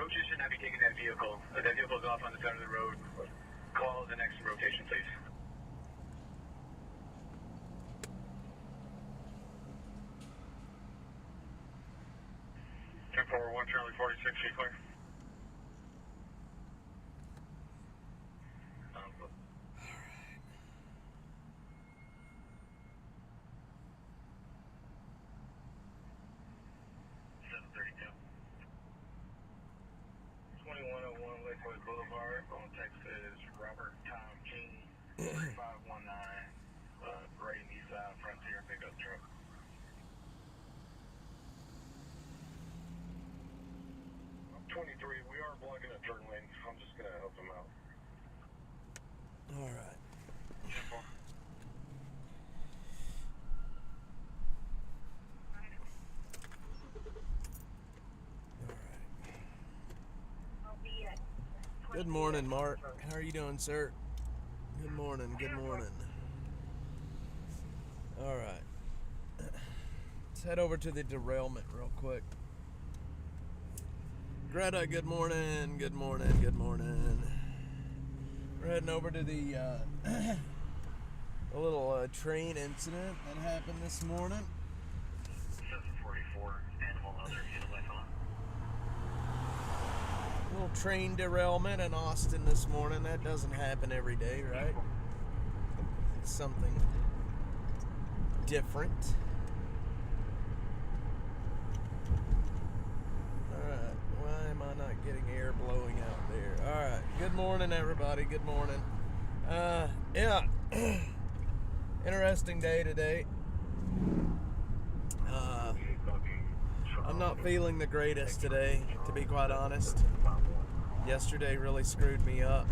Roaches should not be taking that vehicle. That vehicle is off on the side of the road. Call the next rotation, please. 1041 Charlie 46, you clear? Boulevard, on Texas, Robert Tom King, 3519, Gray Nissan Frontier pickup truck. I'm 23, we are blocking a turn lane. I'm just going to help them out. All right. Good morning, Mark. How are you doing, sir? Good morning, good morning. All right. Let's head over to the derailment real quick. Greta, good morning, good morning, good morning. We're heading over to the a little train incident that happened this morning. 744, animal other vehicle. Little train derailment in Austin this morning. That doesn't happen every day, right? It's something different. Alright, why am I not getting air blowing out there? Alright, good morning everybody, good morning. Yeah, interesting day today. I'm not feeling the greatest today, to be quite honest. Yesterday really screwed me up.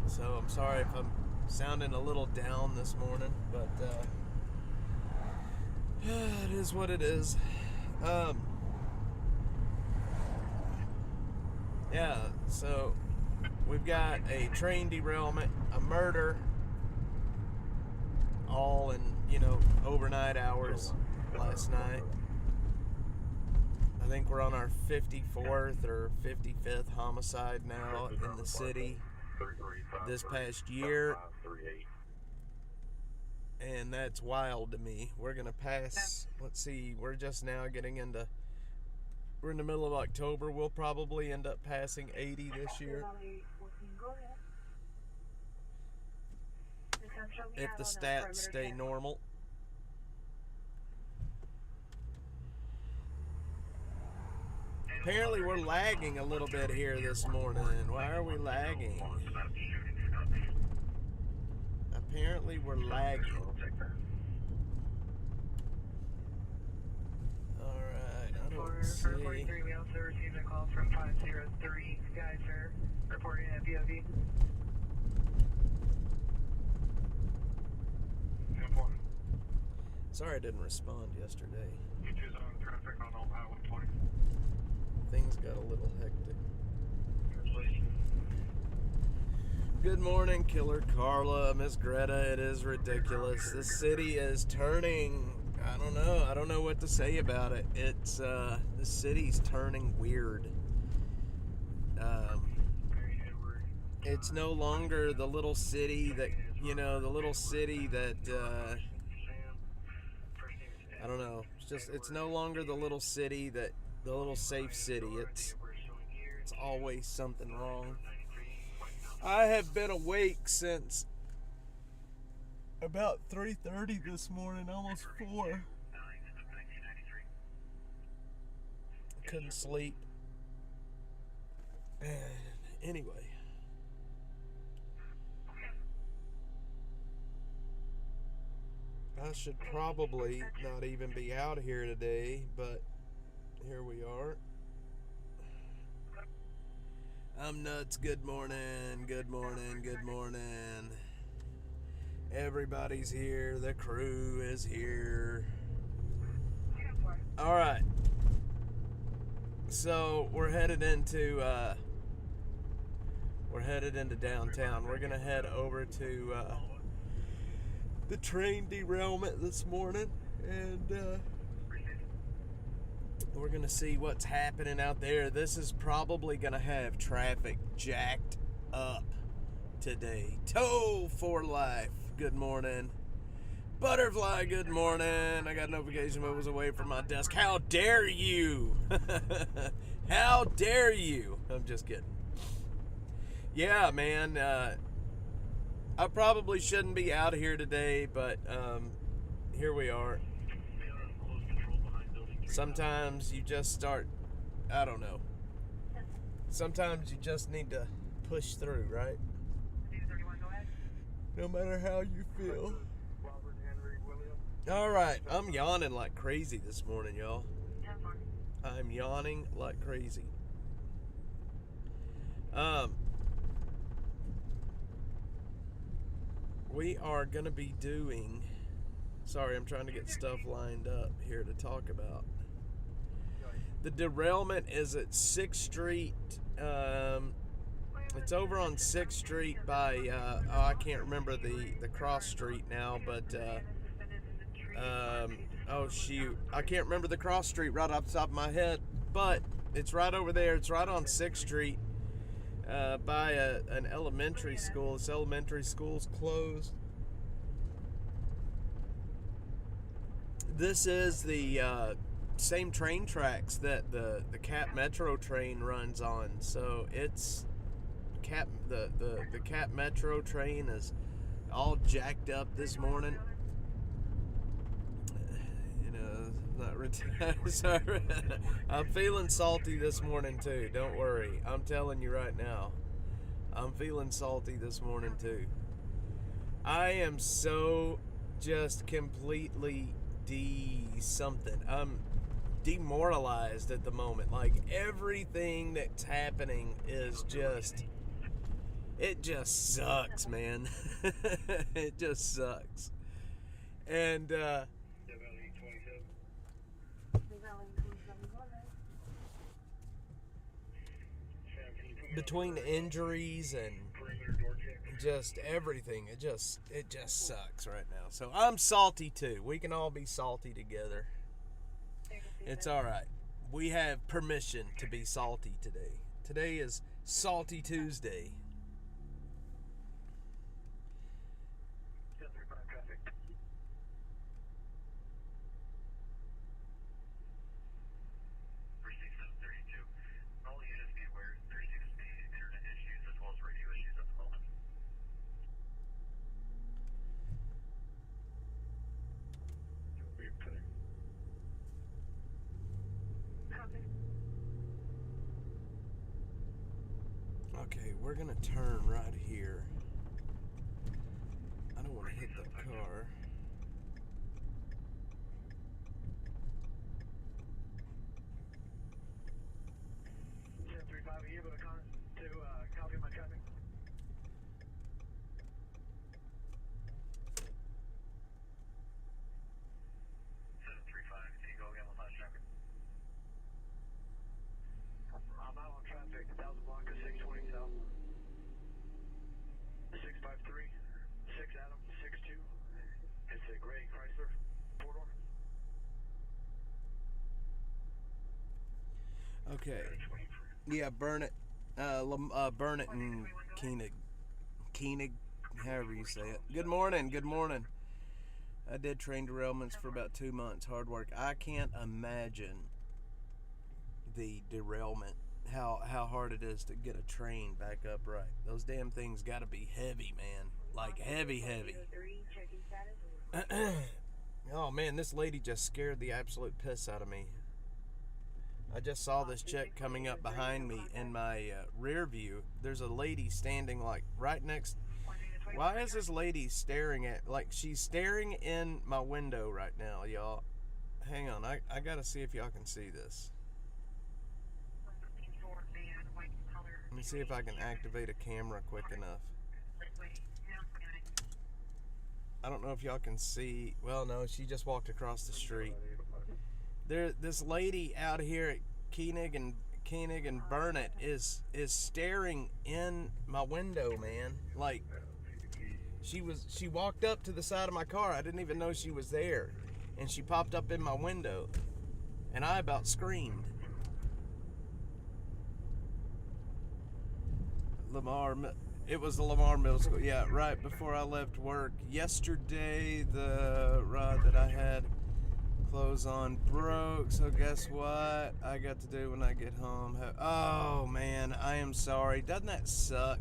So I'm sorry if I'm sounding a little down this morning, but it is what it is. Yeah, so we've got a train derailment, a murder, all in, overnight hours last night. I think we're on our 54th or 55th homicide now in the city this past year. And that's wild to me. We're going to pass, let's see, we're just now getting into, we're in the middle of October. We'll probably end up passing 80 this year. If the stats stay normal. Apparently we're lagging a little bit here this morning. Why are we lagging? Apparently we're lagging. Alright, I don't see. 43, we also received a call from 503 Geyser reporting a POV. Sorry I didn't respond yesterday. You on traffic on Old Highway 20. Things got a little hectic. Good morning, Killer Carla, Miss Greta. It is ridiculous. This city is turning, I don't know what to say about it. It's, the city's turning weird. It's no longer the little city that, I don't know. It's no longer the little city that, the little safe city. It's always something wrong. I have been awake since about 3:30 this morning, almost 4. Couldn't sleep. And anyway. I should probably not even be out here today, but here we are. I'm nuts. Good morning. Good morning. Good morning. Everybody's here. The crew is here. All right. So we're headed into downtown. We're gonna head over to the train derailment this morning, and We're going to see what's happening out there. This is probably going to have traffic jacked up today. Tow for life. Good morning. Butterfly, good morning. I got notification but was away from my desk. How dare you? How dare you? I'm just kidding. Yeah, man. I probably shouldn't be out here today, but here we are. Sometimes you just start, I don't know. Sometimes you just need to push through, right? No matter how you feel. All right, I'm yawning like crazy this morning, y'all. I'm yawning like crazy. We are going to be doing... Sorry, I'm trying to get stuff lined up here to talk about. The derailment is at 6th Street. It's over on 6th Street by... I can't remember the cross street now, but... oh, shoot. I can't remember the cross street right off the top of my head, but it's right over there. It's right on 6th Street by an elementary school. This elementary school's closed. This is the same train tracks that the Cap Metro train runs on. So it's the Cap Metro train is all jacked up this morning. Sorry. I'm feeling salty this morning too. Don't worry. I'm telling you right now. I'm feeling salty this morning too. I am so just completely something. I'm demoralized at the moment. Like everything that's happening is just, it just sucks, man. It just sucks. And between injuries and just everything, it just sucks right now. So I'm salty too. We can all be salty together. It's all right. We have permission to be salty today. Today is Salty Tuesday. Okay, we're gonna turn right here. I don't want to hit the car. Are you able to copy my traffic? I'm out on traffic, 1000 block of 620 south. 653, 6 Adam, 62. It's a gray Chrysler, 4-door. Okay. Yeah, Burnett and Koenig, however you say it. Good morning, good morning. I did train derailments for about 2 months. Hard work. I can't imagine the derailment, how hard it is to get a train back upright. Those damn things got to be heavy, man. Like heavy. Oh man, this lady just scared the absolute piss out of me. I just saw this chick coming up behind me in my rear view. There's a lady standing like right next. Why is this lady staring at, like she's staring in my window right now, y'all? Hang on, I gotta see if y'all can see this. Let me see if I can activate a camera quick enough. I don't know if y'all can see. Well, no, she just walked across the street. This lady out here at Koenig and Burnett is staring in my window, man. Like she walked up to the side of my car. I didn't even know she was there, and she popped up in my window. and I about screamed. It was the Lamar Middle School. Yeah, right before I left work. Yesterday, the ride that I had clothes on broke, so guess what I got to do when I get home? Oh, man, I am sorry. Doesn't that suck?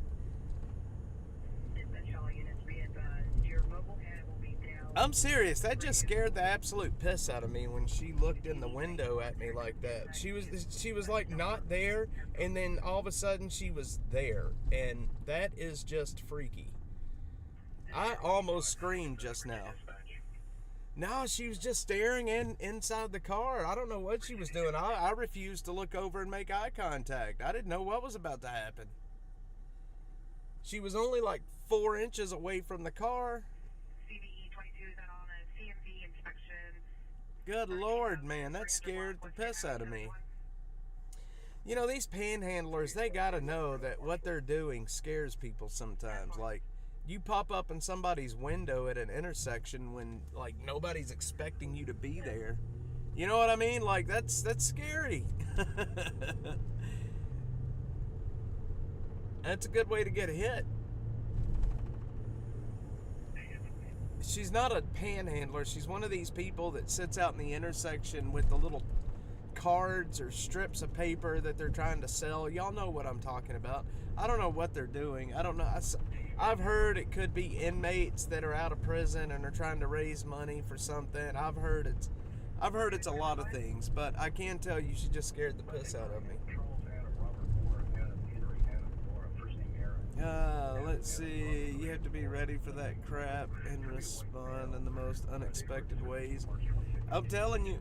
I'm serious. That just scared the absolute piss out of me when she looked in the window at me like that. She was like not there, and then all of a sudden she was there, and that is just freaky. I almost screamed just now. No, she was just staring inside the car. I don't know what she was doing. I refused to look over and make eye contact. I didn't know what was about to happen. She was only like 4 inches away from the car. Good Lord, man, that scared the piss out of me. You know, these panhandlers, they gotta know that what they're doing scares people sometimes. Like, you pop up in somebody's window at an intersection when, like, nobody's expecting you to be there. You know what I mean? Like, that's scary. That's a good way to get hit. She's not a panhandler. She's one of these people that sits out in the intersection with the little cards or strips of paper that they're trying to sell. Y'all know what I'm talking about. I don't know what they're doing. I don't know. I've heard it could be inmates that are out of prison and are trying to raise money for something. I've heard it's a lot of things, but I can tell you she just scared the piss out of me. Let's see. You have to be ready for that crap and respond in the most unexpected ways. I'm telling you.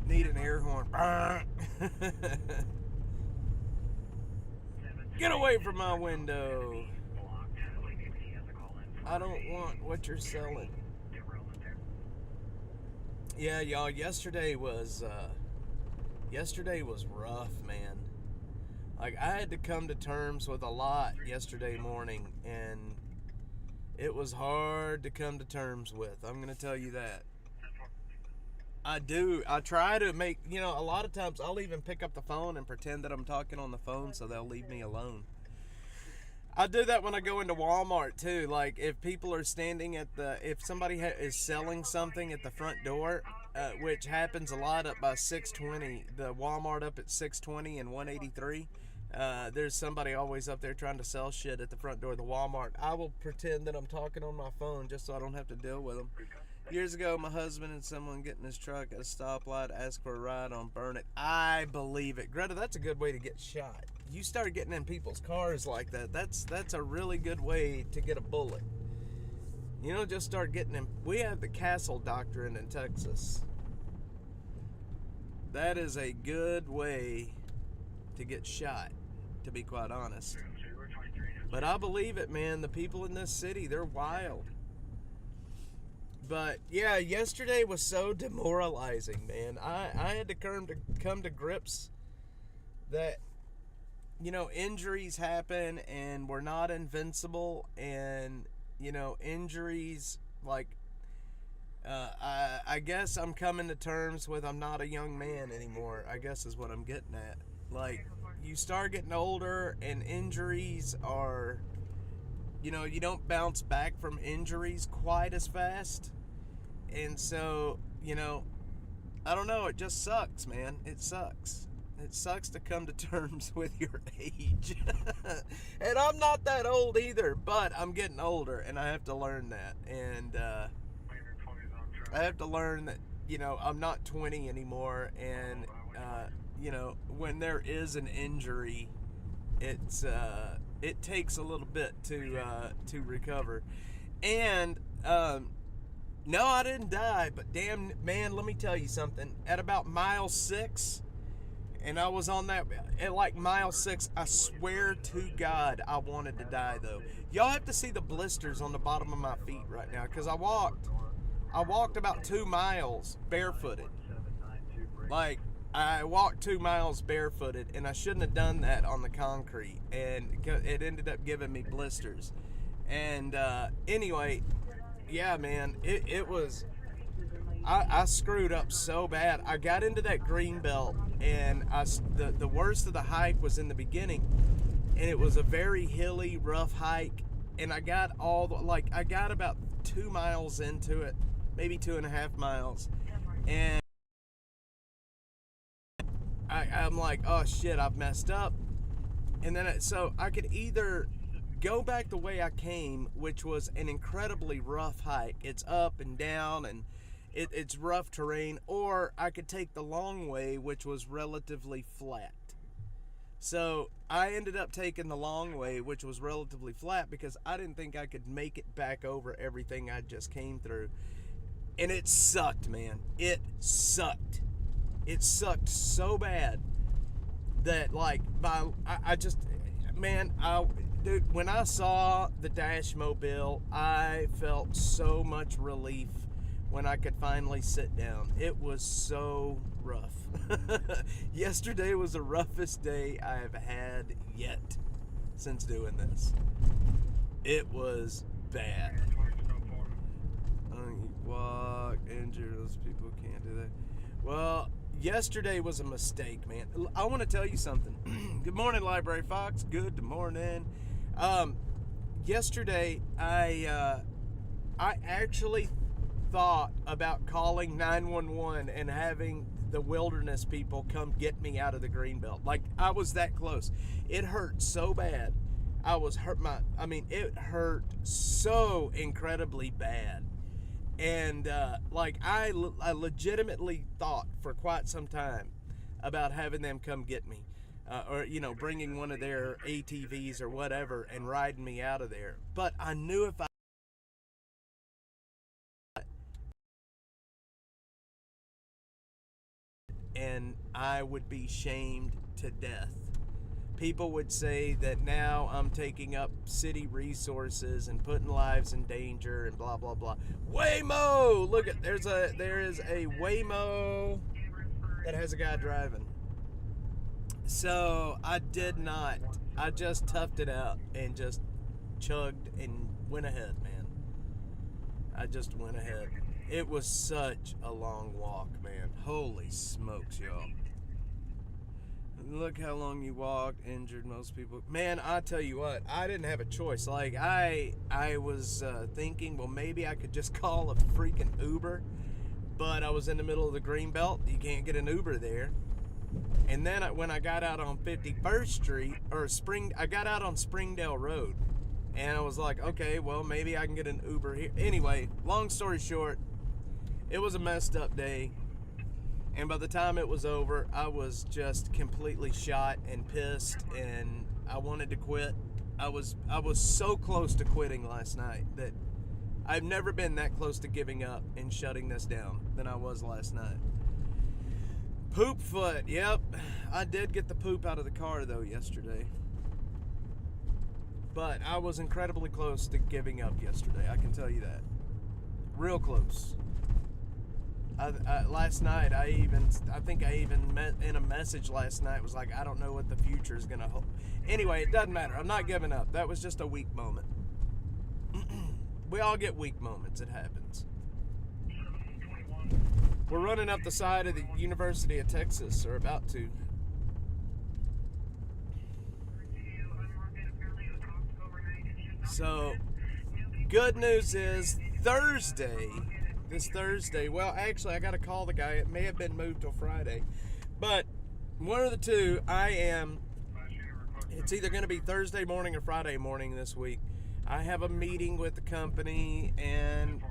Need an air horn. Get away from my window. I don't want what you're selling. Yeah, y'all, yesterday was rough, man. Like, I had to come to terms with a lot yesterday morning, and it was hard to come to terms with. I'm going to tell you that. I do. I try to make, a lot of times I'll even pick up the phone and pretend that I'm talking on the phone so they'll leave me alone. I do that when I go into Walmart too. Like, if people are standing if somebody is selling something at the front door, which happens a lot up by 620, the Walmart up at 620 and 183, there's somebody always up there trying to sell shit at the front door of the Walmart. I will pretend that I'm talking on my phone just so I don't have to deal with them. Years ago, my husband and someone get in his truck at a stoplight, ask for a ride on Burn It. I believe it. Greta, that's a good way to get shot. You start getting in people's cars like that, that's a really good way to get a bullet. Just start getting in. We have the castle doctrine in Texas. That is a good way to get shot, to be quite honest. But I believe it, man. The people in this city, they're wild. But yeah, yesterday was so demoralizing, man. I had to come to grips that, injuries happen and we're not invincible, and, injuries, like, I guess I'm coming to terms with I'm not a young man anymore, I guess is what I'm getting at. Like, you start getting older and injuries are, you don't bounce back from injuries quite as fast. And so, I don't know, it just sucks, man. It sucks. It sucks to come to terms with your age. And I'm not that old either, but I'm getting older, and I have to learn that. And I have to learn that, I'm not 20 anymore, and, when there is an injury, it takes a little bit to recover. And, no, I didn't die, but damn, man, let me tell you something. At about mile 6, and I was on that, at like mile 6, I swear to God, I wanted to die, though. Y'all have to see the blisters on the bottom of my feet right now, because I walked about 2 miles barefooted. Like, I walked 2 miles barefooted, and I shouldn't have done that on the concrete, and it ended up giving me blisters. And anyway, yeah, man, it was I screwed up so bad. I got into that green belt, and the worst of the hike was in the beginning, and it was a very hilly, rough hike. And I got I got about 2 miles into it, maybe 2.5 miles, and I'm like, oh shit, I've messed up. And then so I could either go back the way I came, which was an incredibly rough hike. It's up and down, and it's rough terrain, or I could take the long way, which was relatively flat. So I ended up taking the long way, which was relatively flat, because I didn't think I could make it back over everything I just came through. And it sucked, man. It sucked. It sucked so bad that, like, dude, when I saw the Dash Mobile, I felt so much relief when I could finally sit down. It was so rough. Yesterday was the roughest day I have had yet since doing this. It was bad. Walk, injure, those people can't do that. Well, yesterday was a mistake, man. I want to tell you something. Good morning, Library Fox. Good morning. Yesterday, I actually thought about calling 911 and having the wilderness people come get me out of the greenbelt. Like, I was that close. It hurt so bad. It hurt so incredibly bad. And I legitimately thought for quite some time about having them come get me, or bringing one of their ATVs or whatever and riding me out of there. But I knew if I would be shamed to death. People would say that now I'm taking up city resources and putting lives in danger and blah blah blah. Waymo! Look at there is a Waymo that has a guy driving. So I did not. I just toughed it out and just chugged and went ahead, man. I just went ahead. It was such a long walk, man. Holy smokes, y'all. Look how long you walked, injured most people. Man, I tell you what, I didn't have a choice. Like, I was thinking, well, maybe I could just call a freaking Uber. But I was in the middle of the Greenbelt. You can't get an Uber there. And then when I got out on 51st Street, I got out on Springdale Road. And I was like, okay, well, maybe I can get an Uber here. Anyway, long story short, it was a messed up day. And by the time it was over, I was just completely shot and pissed, and I wanted to quit. I was so close to quitting last night that I've never been that close to giving up and shutting this down than I was last night. Poop foot, yep. I did get the poop out of the car, though, yesterday. But I was incredibly close to giving up yesterday, I can tell you that. Real close. Last night, I think I even met in a message last night, was like, I don't know what the future is going to hold. Anyway, it doesn't matter. I'm not giving up. That was just a weak moment. We all get weak moments. It happens. We're running up the side of the University of Texas, or about to. So, good news is this Thursday, well, actually, I got to call the guy. It may have been moved till Friday. But one of the two, it's either going to be Thursday morning or Friday morning this week. I have a meeting with the company, and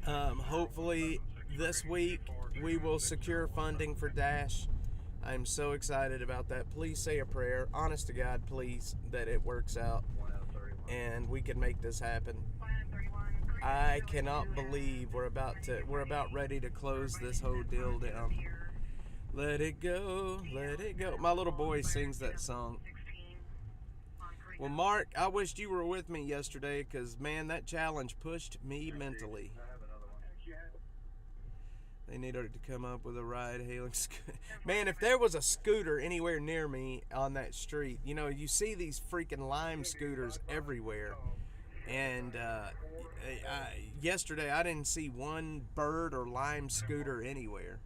hopefully this week we will secure funding for Dash. I'm so excited about that. Please say a prayer, honest to God, please, that it works out and we can make this happen. I cannot believe we're about ready to close this whole deal down. Let it go, let it go. My little boy sings that song. Well, Mark, I wished you were with me yesterday, because, man, that challenge pushed me mentally. They needed to come up with a ride-hailing scooter. Man, if there was a scooter anywhere near me on that street, you see these freaking Lime scooters everywhere. And yesterday I didn't see one bird or lime scooter anywhere.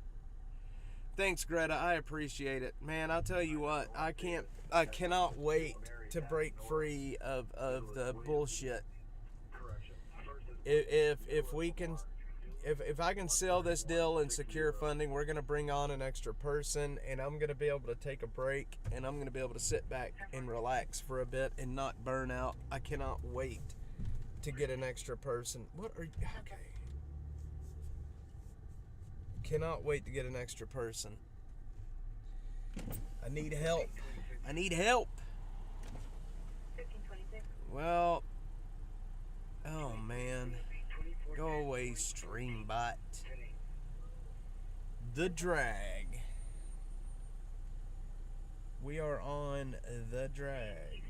Thanks, Greta. I appreciate it, man. I'll tell you what. I cannot wait to break free of the bullshit. If we can, if I can sell this deal and secure funding, we're gonna bring on an extra person, and I'm gonna be able to take a break, and I'm gonna be able to sit back and relax for a bit and not burn out. I cannot wait to get an extra person. What are you? Okay. Cannot wait to get an extra person. I need help. I need help. Well, oh man. Go away, Streambot. The drag. We are on the drag.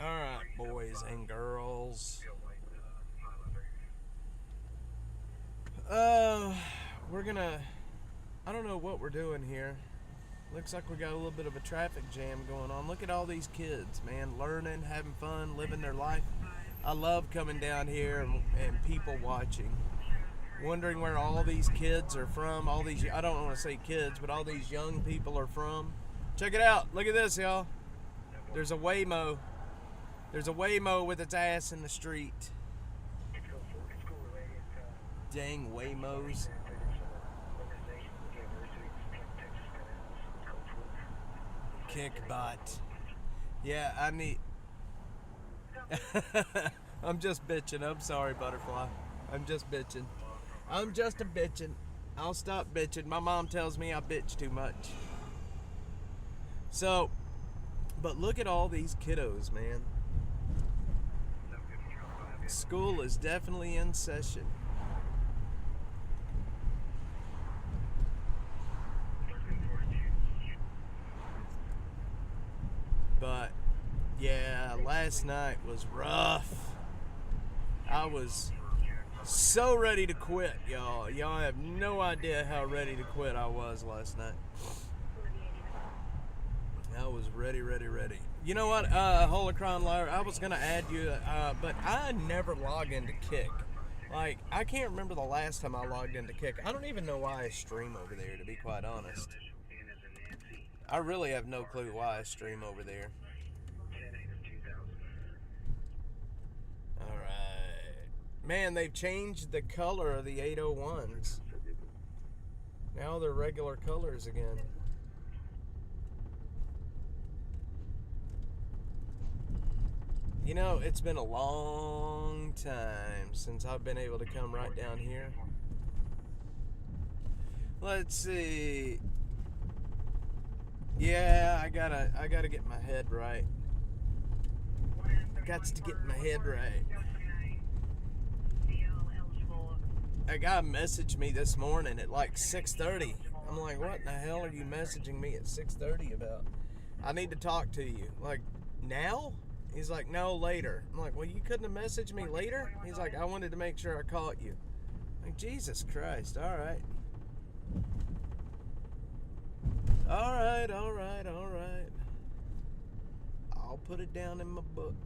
Alright, boys and girls. We're gonna... I don't know what we're doing here. Looks like we got a little bit of a traffic jam going on. Look at all these kids, man. Learning, having fun, living their life. I love coming down here and people watching. Wondering where all these kids are from. All these... I don't want to say kids, but all these young people are from. Check it out. Look at this, y'all. There's a Waymo. There's a Waymo with its ass in the street. Dang Waymos. Kickbot. Yeah, I need... I'm just bitching. I'm sorry, Butterfly. I'm just bitching. I'm just a bitching. I'll stop bitching. My mom tells me I bitch too much. So, but look at all these kiddos, man. School is definitely in session. But, yeah, last night was rough. I was so ready to quit, y'all. Y'all have no idea how ready to quit I was last night. I was ready. You know what, Holocron Liar, I was going to add you, but I never log into Kick. Like, I can't remember the last time I logged into Kick. I don't even know why I stream over there, to be quite honest. I really have no clue why I stream over there. Alright. Man, they've changed the color of the 801s. Now they're regular colors again. You know, it's been a long time since I've been able to come right down here. Let's see. Yeah, I gotta get my head right. Got to get my head right. A guy messaged me this morning at like 6:30. I'm like, what in the hell are you messaging me at 6:30 about? I need to talk to you. Like, now? He's like, no, later. I'm like, well, you couldn't have messaged me later? He's like, I wanted to make sure I caught you. I'm like, Jesus Christ, all right. All right. I'll put it down in my book.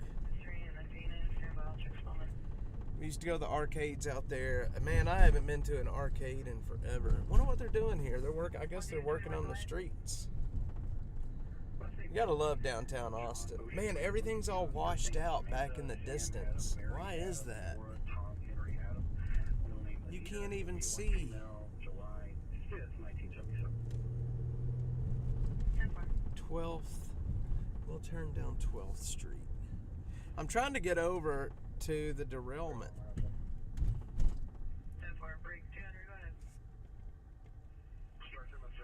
We used to go to the arcades out there. Man, I haven't been to an arcade in forever. Wonder what they're doing here. I guess they're working on the streets. You gotta love downtown Austin. Man, everything's all washed out back in the distance. Why is that? You can't even see. 12th. We'll turn down 12th Street. I'm trying to get over to the Derailment.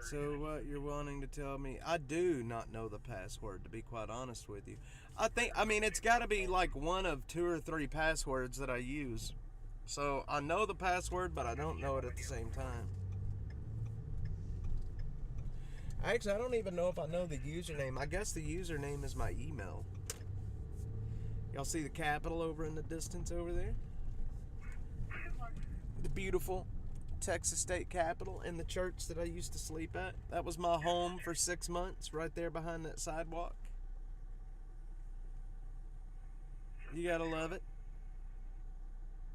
So what you're wanting to tell me? I do not know the password, to be quite honest with you. I mean, it's got to be like one of 2 or 3 passwords that I use. So I know the password, but I don't know it at the same time. Actually, I don't even know if I know the username. I guess the username is my email. Y'all see the Capitol over in the distance over there? The beautiful Texas State Capitol in the church that I used to sleep at. That was my home for 6 months, right there behind that sidewalk. You gotta love it.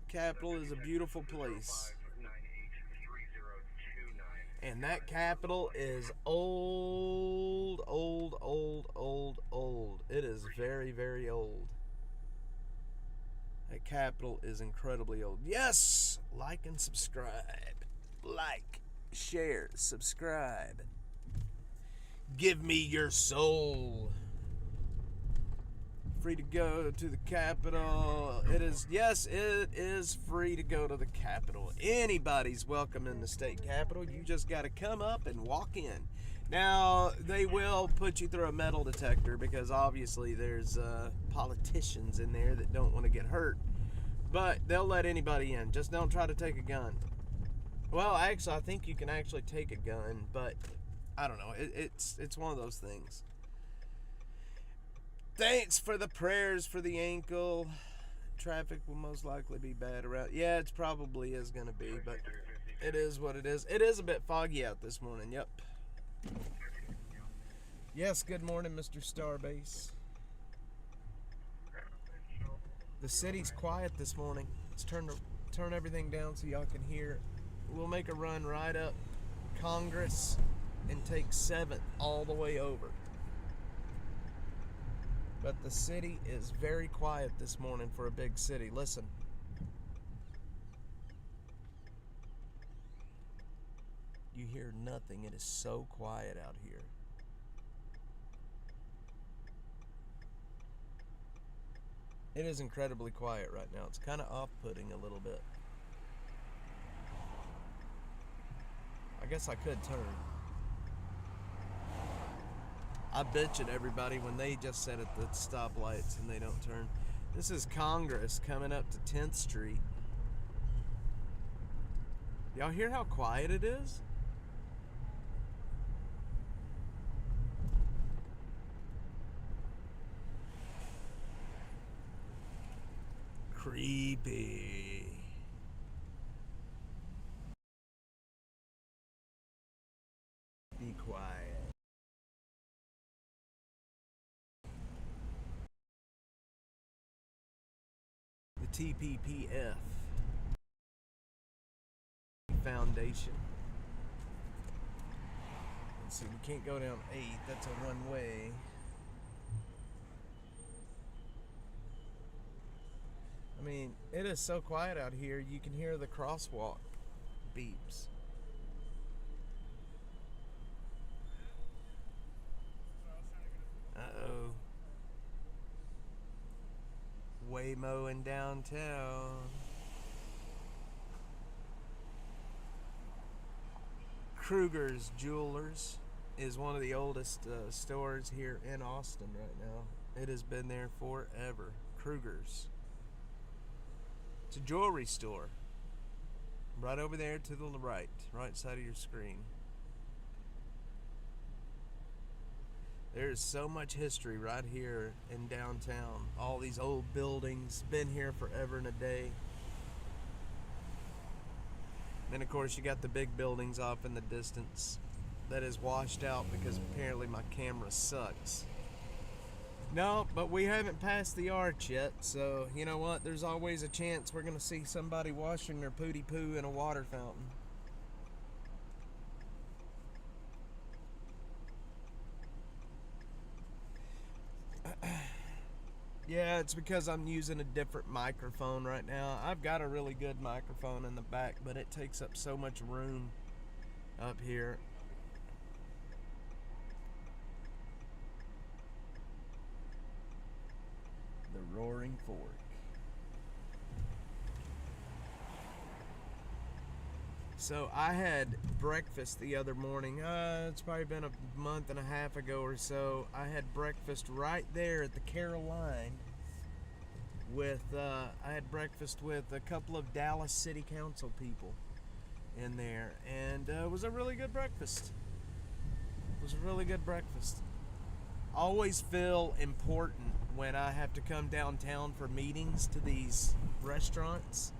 Capitol is a beautiful place. And that Capitol is old. It is very, very old. That Capitol is incredibly old. Yes! Like and subscribe. Like, share, subscribe. Give me your soul. Free to go to the Capitol. It is, yes, it is free to go to the Capitol. Anybody's welcome in the state Capitol. You just got to come up and walk in. Now, they will put you through a metal detector because obviously there's politicians in there that don't want to get hurt. But they'll let anybody in. Just don't try to take a gun. Well, actually, I think you can actually take a gun, but I don't know. It's one of those things. Thanks for the prayers for the ankle. Traffic will most likely be bad around. Yeah, it probably is going to be, but it is what it is. It is a bit foggy out this morning. Yep. Yes, good morning, Mr. Starbase. The city's quiet this morning. Let's turn everything down so y'all can hear. We'll make a run right up Congress and take 7th all the way over. But the city is very quiet this morning for a big city. Listen. You hear nothing. It is so quiet out here. It is incredibly quiet right now. It's kind of off-putting a little bit. I guess I could turn. I bitch at everybody when they just sit at the stoplights and they don't turn. This is Congress coming up to 10th Street. Y'all hear how quiet it is? Creepy. Be quiet. The TPPF Foundation. Let's see, we can't go down 8. That's a one-way. I mean, it is so quiet out here, you can hear the crosswalk beeps. Uh-oh. Waymo in downtown. Kruger's Jewelers is one of the oldest stores here in Austin right now. It has been there forever. Kruger's. It's a jewelry store. Right over there to the right side of your screen. There's so much history right here in downtown. All these old buildings, been here forever and a day. Then of course you got the big buildings off in the distance that is washed out because apparently my camera sucks. No, but we haven't passed the arch yet, so you know what? There's always a chance we're gonna see somebody washing their pooty poo in a water fountain. Yeah, it's because I'm using a different microphone right now. I've got a really good microphone in the back, but it takes up so much room up here. The Roaring Fork. So I had breakfast the other morning. It's probably been a month and a half ago or so. I had breakfast right there at the Caroline with, I had breakfast with a couple of Dallas City Council people in there. And it was a really good breakfast. It was a really good breakfast. I always feel important when I have to come downtown for meetings to these restaurants.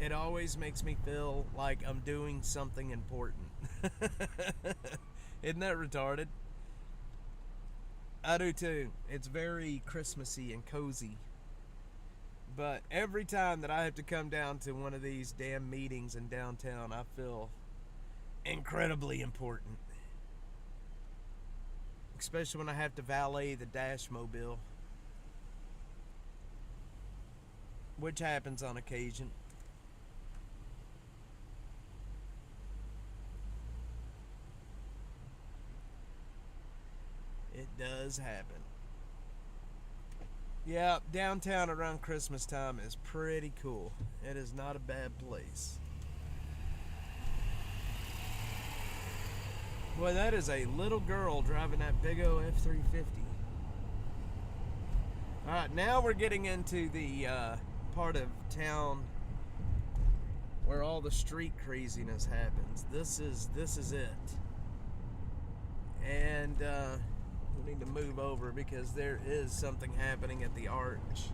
It always makes me feel like I'm doing something important. Isn't that retarded? I do too. It's very Christmassy and cozy. But every time that I have to come down to one of these damn meetings in downtown, I feel incredibly important. Especially when I have to valet the Dash Mobile, which happens on occasion. It does happen. Yeah, downtown around Christmas time is pretty cool. It is not a bad place. Boy, that is a little girl driving that big O F-350. Alright, now we're getting into the part of town where all the street craziness happens. This is it. And we need to move over because there is something happening at the arch.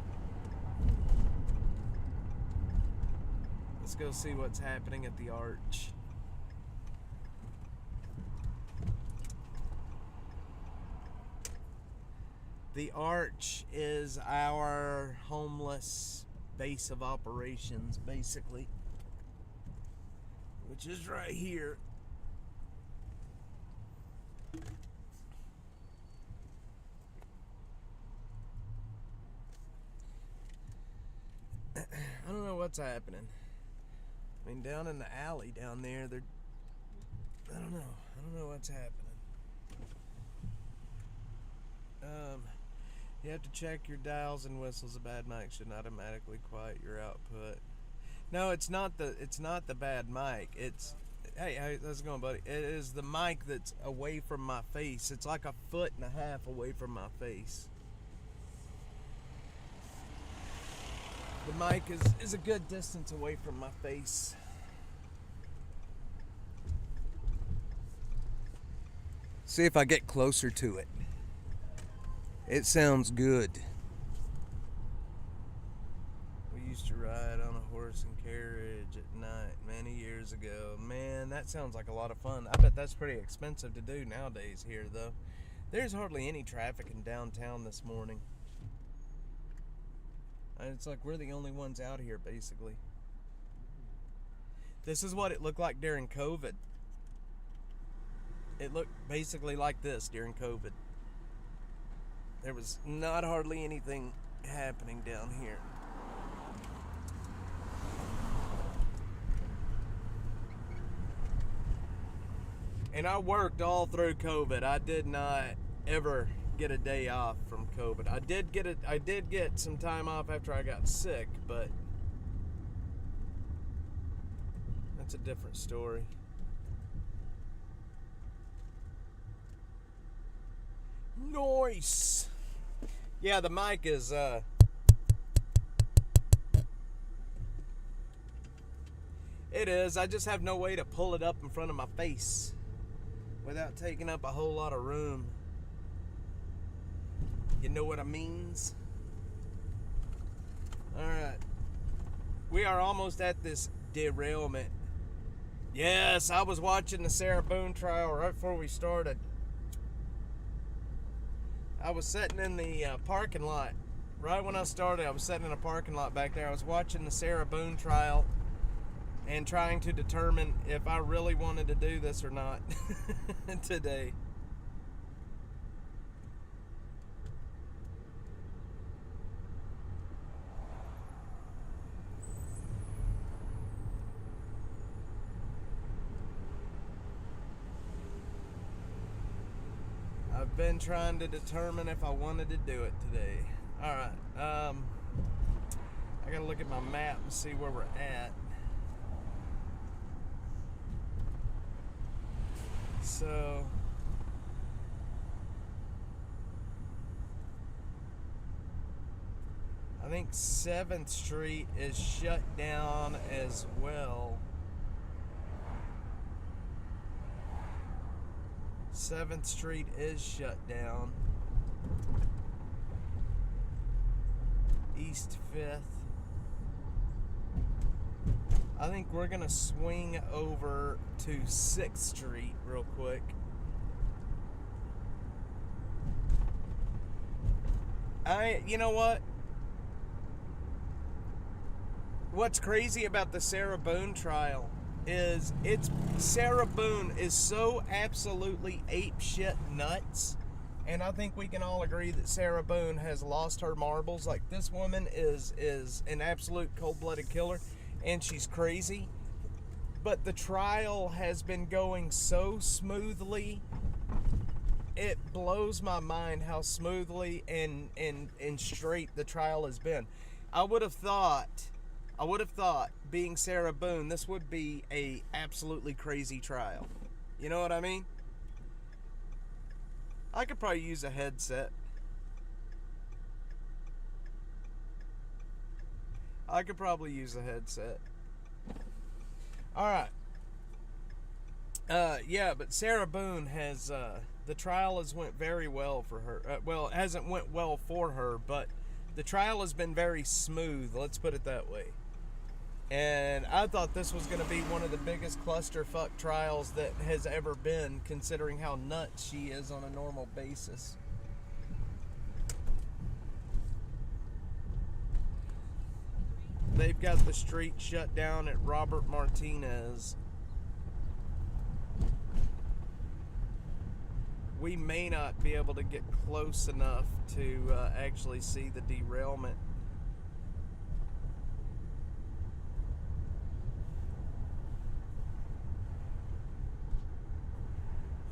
Let's go see what's happening at the arch. The arch is our homeless base of operations, basically, which is right here. I don't know what's happening. I mean, down in the alley down there, I don't know what's happening. You have to check your dials and whistles. A bad mic should automatically quiet your output. No, it's not the bad mic. It's, hey, how's it going, buddy? It is the mic that's away from my face. It's like 1.5 feet away from my face. The mic is a good distance away from my face. See if I get closer to it. It sounds good. We used to ride on a horse and carriage at night many years ago. Man, that sounds like a lot of fun. I bet that's pretty expensive to do nowadays here, though. There's hardly any traffic in downtown this morning. It's like we're the only ones out here, basically. This is what it looked like during COVID. It looked basically like this during COVID. There was not hardly anything happening down here. And I worked all through COVID. I did not ever get a day off from COVID. I did get some time off after I got sick, but that's a different story. Nice. Yeah, the mic is it is. I just have no way to pull it up in front of my face without taking up a whole lot of room. You know what I means? Alright. We are almost at this derailment. Yes, I was watching the Sarah Boone trial right before we started. I was sitting in the parking lot. Right when I started, I was sitting in a parking lot back there. I was watching the Sarah Boone trial and trying to determine if I really wanted to do this or not today. I've been trying to determine if I wanted to do it today. Alright, I gotta look at my map and see where we're at. So, I think 7th Street is shut down as well. 7th Street is shut down. East 5th. I think we're gonna swing over to 6th Street real quick. You know what? What's crazy about the Sarah Boone trial is Sarah Boone is so absolutely apeshit nuts, and I think we can all agree that Sarah Boone has lost her marbles. Like, this woman is an absolute cold-blooded killer, and she's crazy. But the trial has been going so smoothly. It blows my mind how smoothly and straight the trial has been. I would have thought, being Sarah Boone, this would be a absolutely crazy trial. You know what I mean? I could probably use a headset. Alright. Yeah, but Sarah Boone has, the trial has went very well for her. Well, it hasn't went well for her, but the trial has been very smooth, let's put it that way. And I thought this was going to be one of the biggest clusterfuck trials that has ever been, considering how nuts she is on a normal basis. They've got the street shut down at Robert Martinez. We may not be able to get close enough to actually see the derailment.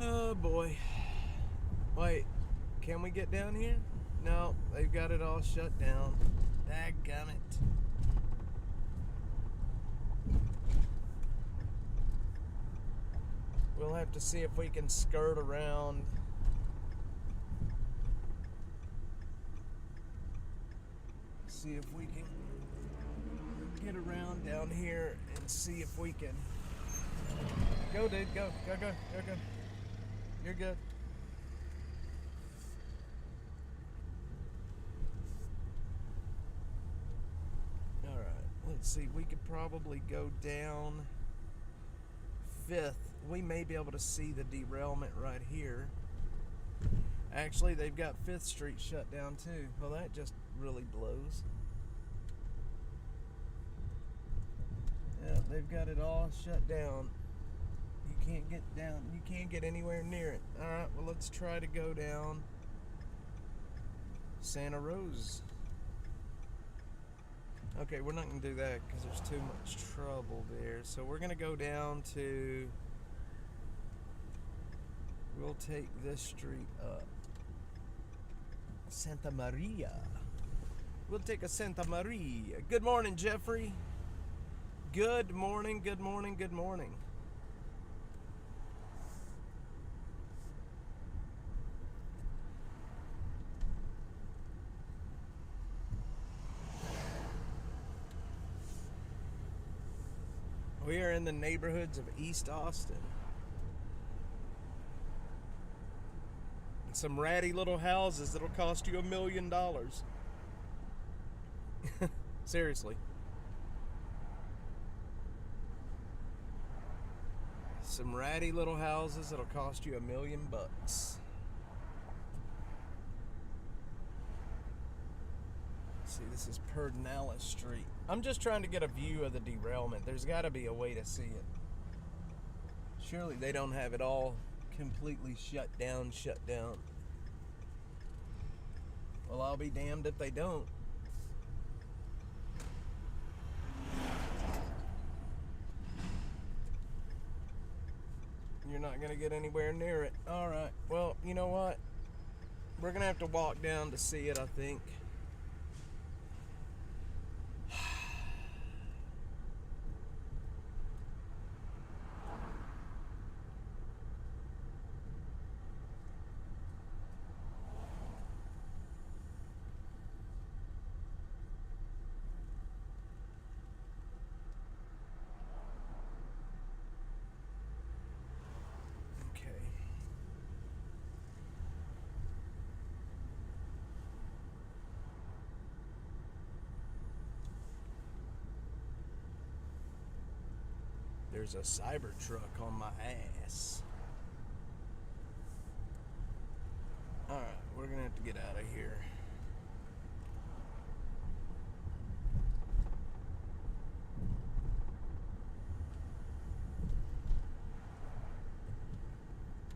Oh boy. Wait, can we get down here? No, they've got it all shut down. Dadgummit. We'll have to see if we can skirt around. See if we can get around down here and see if we can. Go, dude, go. You're good. Alright, let's see. We could probably go down 5th. We may be able to see the derailment right here. Actually, they've got 5th Street shut down too. Well, that just really blows. Yeah, they've got it all shut down. You can't get down. You can't get anywhere near it. Alright, well, let's try to go down Santa Rosa. Okay, we're not going to do that because there's too much trouble there. So we're going to go down to... We'll take this street up. Santa Maria. We'll take a Santa Maria. Good morning, Jeffrey. Good morning. We are in the neighborhoods of East Austin. Some ratty little houses that'll cost you $1 million. Seriously. Some ratty little houses that'll cost you $1 million. See, this is Pedernales Street. I'm just trying to get a view of the derailment. There's got to be a way to see it. Surely they don't have it all completely shut down. Well, I'll be damned if they don't. You're not going to get anywhere near it. Alright, well, you know what? We're going to have to walk down to see it, I think. There's a cyber truck on my ass. Alright, we're gonna have to get out of here.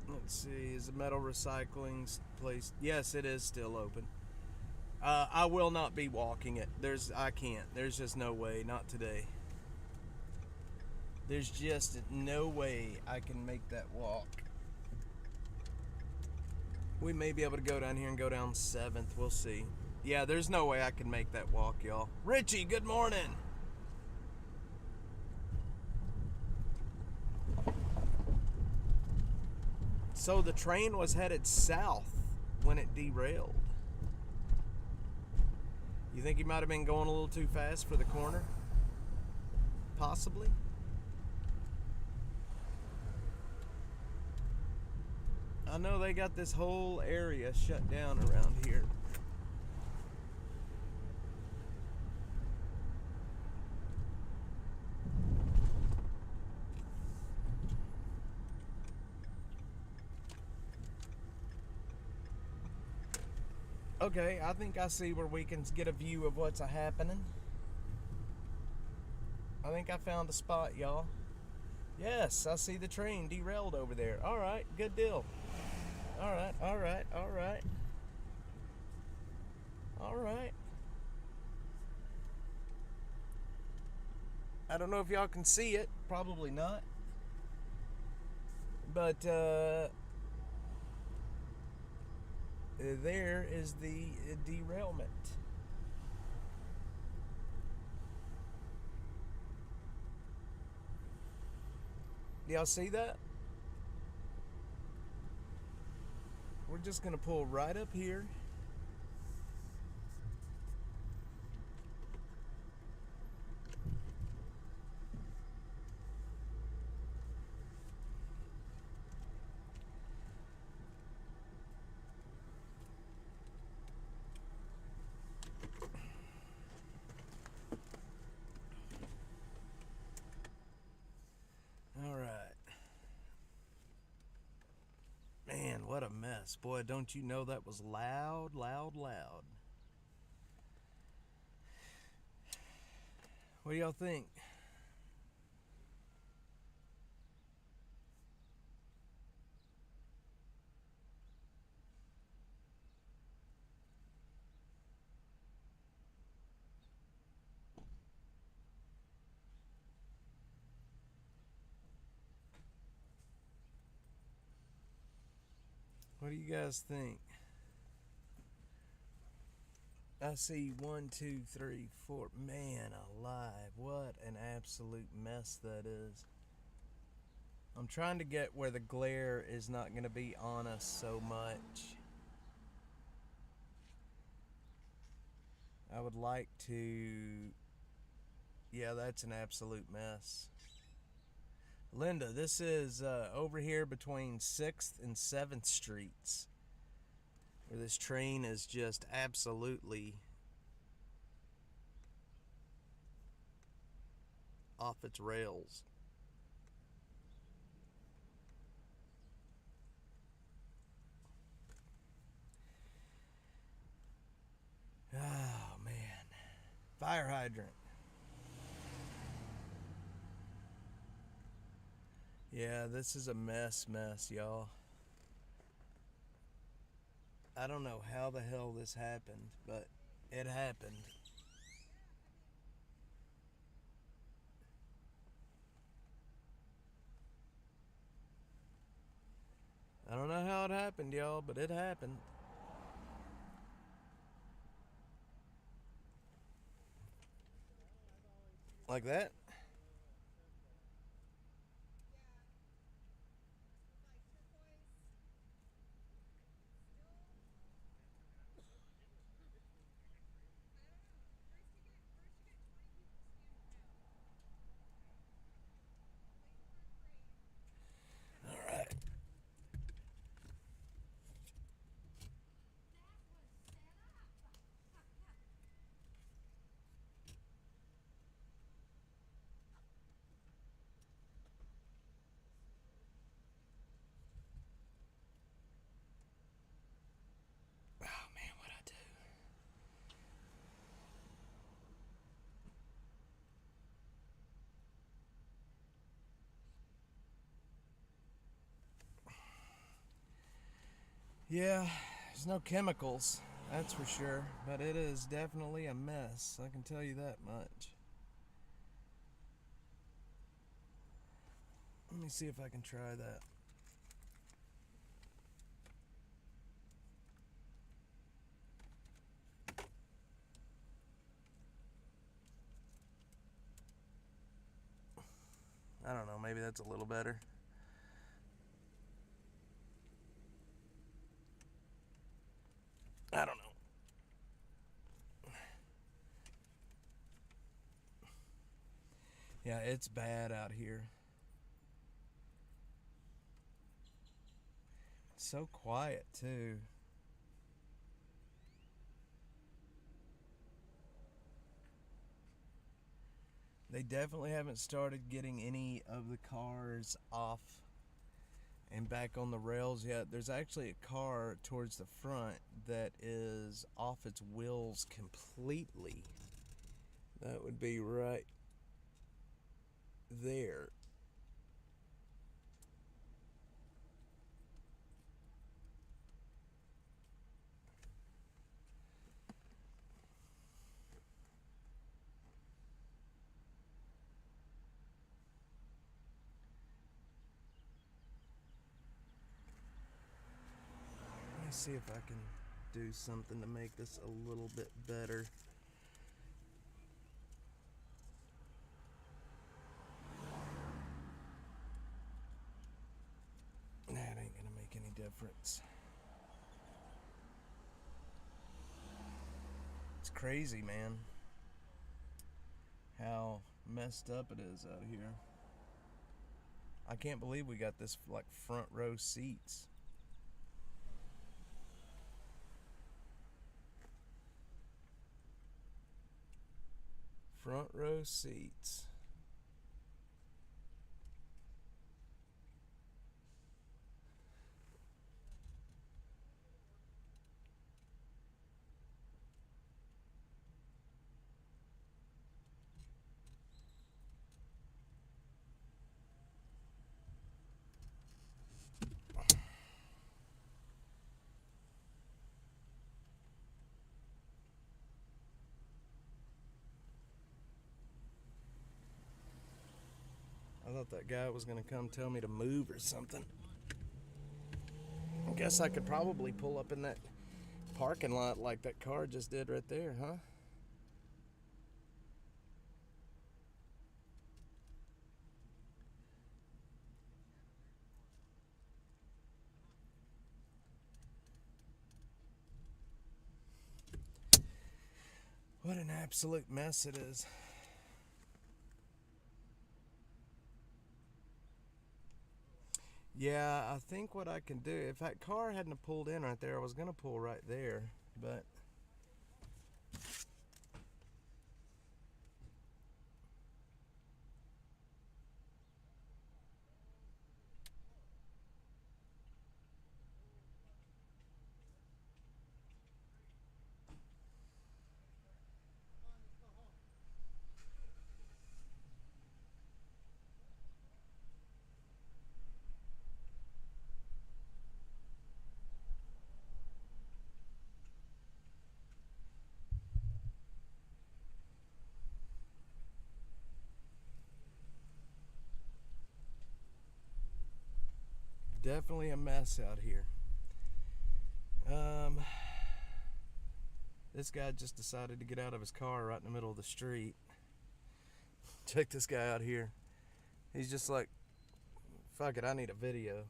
Let's see, is the metal recycling place? Yes, it is still open. I will not be walking it. I can't. There's just no way. Not today. There's just no way I can make that walk. We may be able to go down here and go down 7th. We'll see. Yeah, there's no way I can make that walk, y'all. Richie, good morning. So the train was headed south when it derailed. You think he might have been going a little too fast for the corner? Possibly. I know they got this whole area shut down around here. Okay, I think I see where we can get a view of what's happening. I think I found a spot, y'all. Yes, I see the train derailed over there. All right, good deal. All right. I don't know if y'all can see it. Probably not. But there is the derailment. Do y'all see that? We're just gonna pull right up here. What a mess. Boy, don't you know that was loud, loud, loud. What do y'all think? What do you guys think? I see 1, 2, 3, 4. Man alive, what an absolute mess that is. I'm trying to get where the glare is not going to be on us so much. I would like to... Yeah, that's an absolute mess. Linda, this is over here between 6th and 7th Streets, where this train is just absolutely off its rails. Oh, man. Fire hydrant. Yeah, this is a mess, y'all. I don't know how the hell this happened, but it happened. I don't know how it happened, y'all, but it happened. Like that? Yeah, there's no chemicals, that's for sure, but it is definitely a mess, I can tell you that much. Let me see if I can try that. I don't know, maybe that's a little better. I don't know. Yeah, it's bad out here. It's so quiet, too. They definitely haven't started getting any of the cars off and back on the rails yet. There's actually a car towards the front that is off its wheels completely. That would be right there. Let me see if I can do something to make this a little bit better. That ain't gonna make any difference. It's crazy, man, how messed up it is out here. I can't believe we got this like front row seats. Front row seats. I thought that guy was gonna come tell me to move or something. I guess I could probably pull up in that parking lot like that car just did right there, huh? What an absolute mess it is. Yeah, I think what I can do, if that car hadn't pulled in right there, I was gonna pull right there, but definitely a mess out here. This guy just decided to get out of his car right in the middle of the street. Check this guy out here. He's just like, fuck it, I need a video.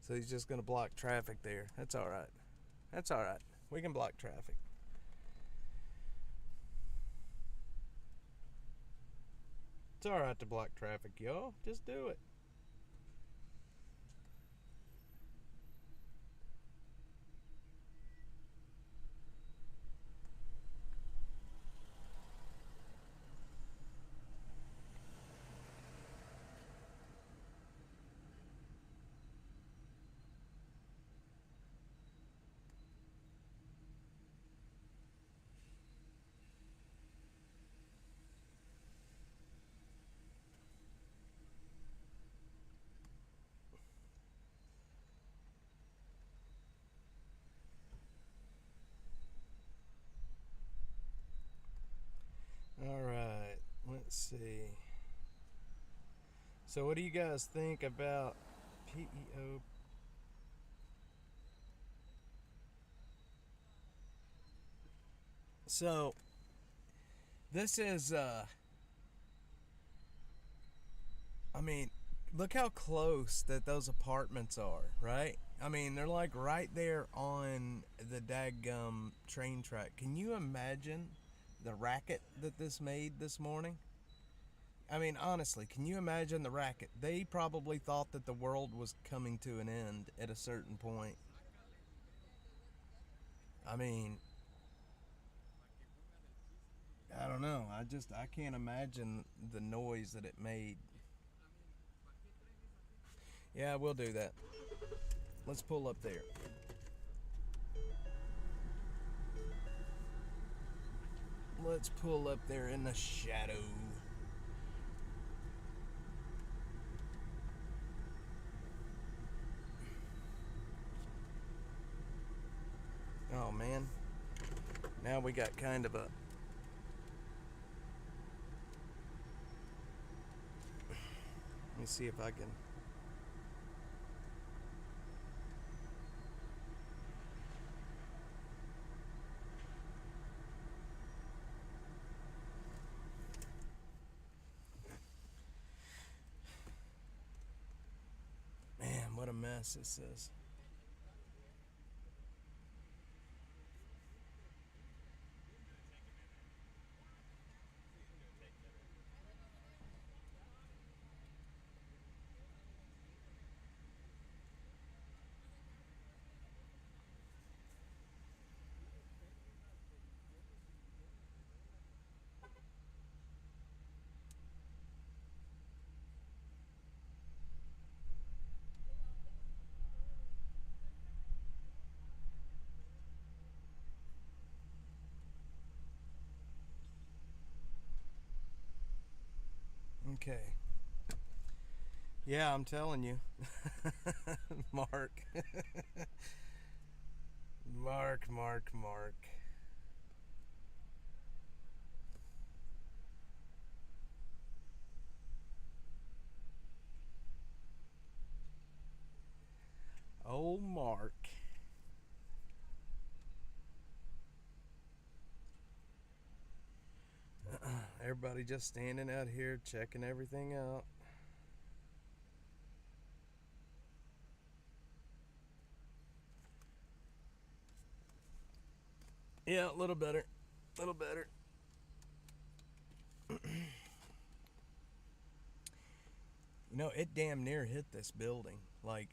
So he's just gonna block traffic there. That's alright. That's alright. We can block traffic. It's alright to block traffic, y'all. Just do it. Let's see. So what do you guys think about PEO? So this is I mean, look how close that those apartments are, right? I mean, they're like right there on the daggum train track. Can you imagine the racket that this made this morning? I mean, honestly, can you imagine the racket? They probably thought that the world was coming to an end at a certain point. I mean, I don't know. I can't imagine the noise that it made. Yeah, we'll do that. Let's pull up there. Let's pull up there in the shadow. Oh man. Now we got kind of a... Let me see if I can... Man, what a mess this is. Okay. Yeah, I'm telling you. Mark. Mark. Oh, Mark. Everybody just standing out here checking everything out. Yeah, a little better. You know, it damn near hit this building. Like,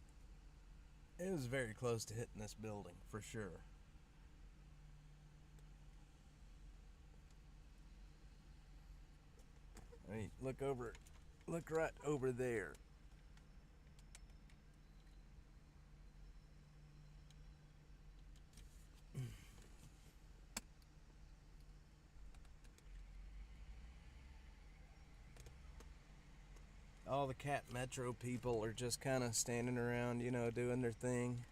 it was very close to hitting this building, for sure. I mean, look right over there. All the Cat Metro people are just kind of standing around, you know, doing their thing.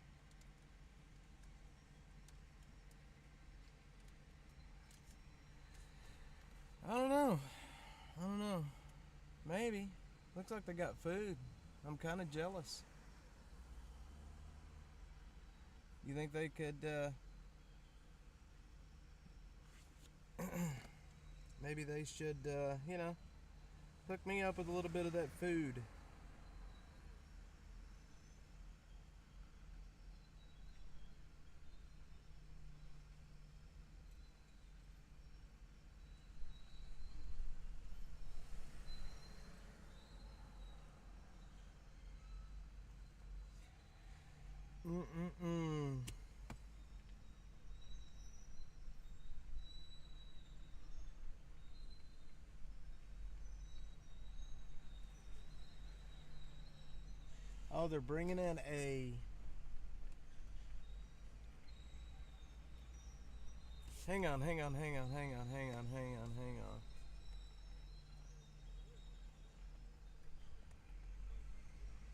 I don't know. Maybe. Looks like they got food. I'm kind of jealous. You think they could, maybe they should, you know, hook me up with a little bit of that food. Mm-mm-mm. Oh, they're bringing in a... Hang on.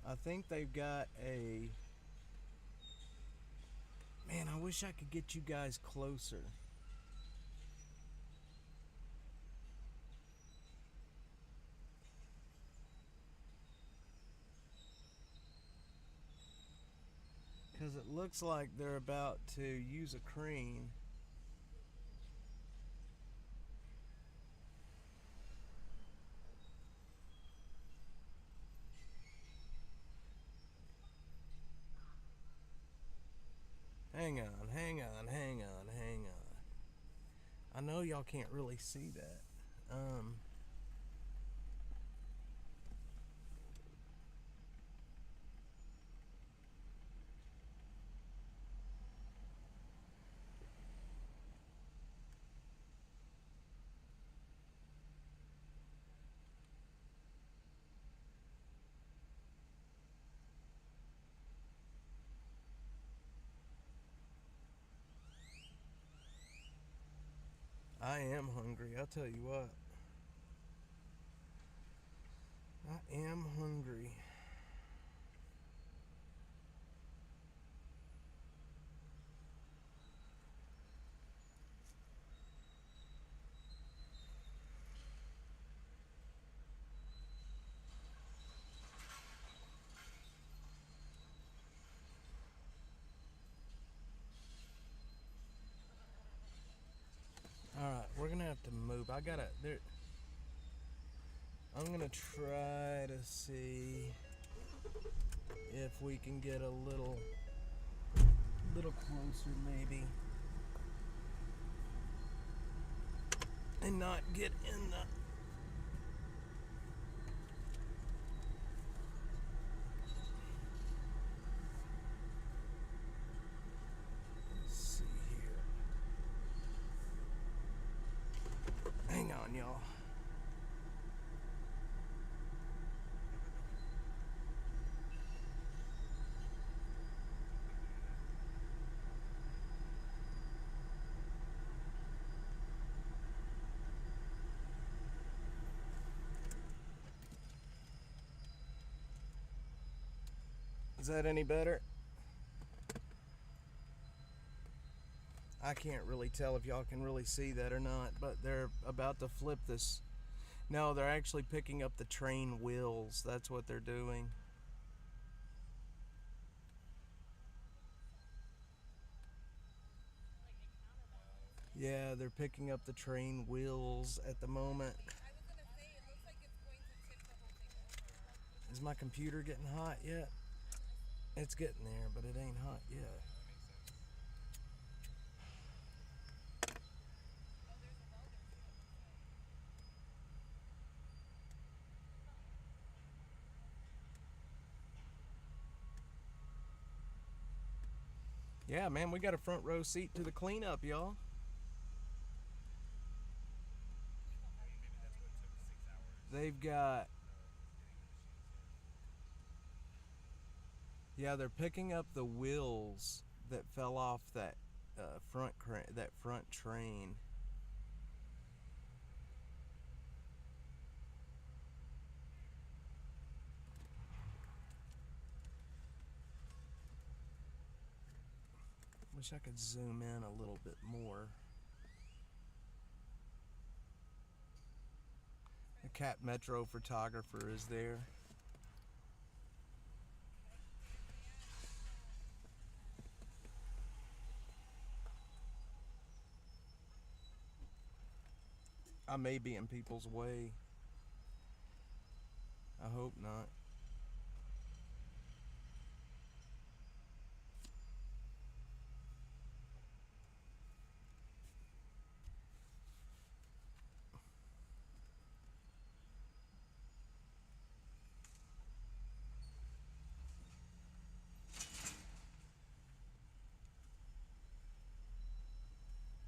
I think they've got a... Man, I wish I could get you guys closer. looks like they're about to use a crane. Hang on. I know y'all can't really see that. I am hungry, I'll tell you what. I am hungry. Alright, we're gonna have to move. I'm gonna try to see if we can get a little closer maybe. And not get in the... Let's see here. Hang on, y'all. Is that any better? I can't really tell if y'all can really see that or not, but they're about to flip this. No, they're actually picking up the train wheels. That's what they're doing. Yeah, they're picking up the train wheels at the moment. Is my computer getting hot yet? It's getting there, but it ain't hot yet. Yeah, man, we got a front row seat to the cleanup, y'all. They've got... Yeah, they're picking up the wheels that fell off that front train. Wish I could zoom in a little bit more. The Cat Metro photographer is there. I may be in people's way. I hope not.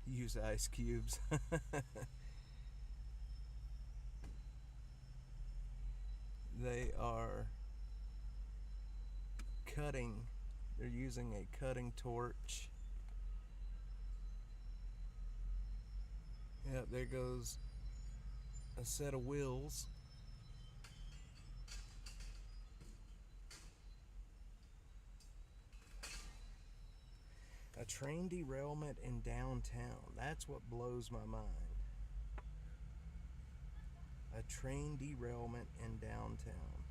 Use ice cubes. They are cutting. They're using a cutting torch. Yep, there goes a set of wheels. A train derailment in downtown. That's what blows my mind. A train derailment in downtown.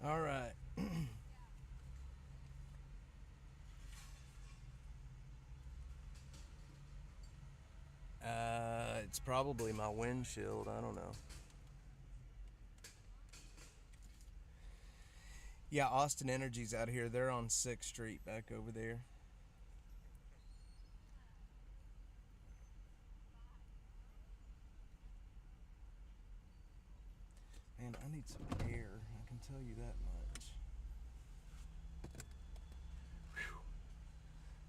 All right. It's probably my windshield. I don't know. Yeah, Austin Energy's out here. They're on 6th Street back over there. Man, I need some air. I can tell you that much. Whew.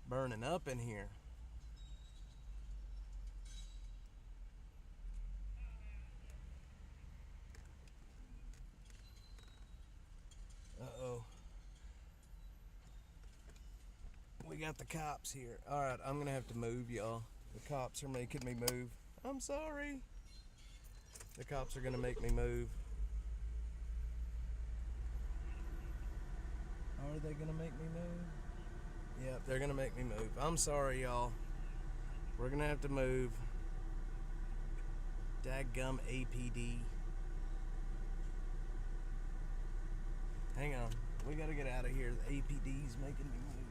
Burning up in here. Uh-oh. We got the cops here. Alright, I'm gonna have to move, y'all. The cops are making me move. I'm sorry. The cops are gonna make me move. Are they gonna make me move? Yep, they're gonna make me move. I'm sorry, y'all. We're gonna have to move. Dadgum APD. Hang on. We gotta get out of here. The APD's making me move.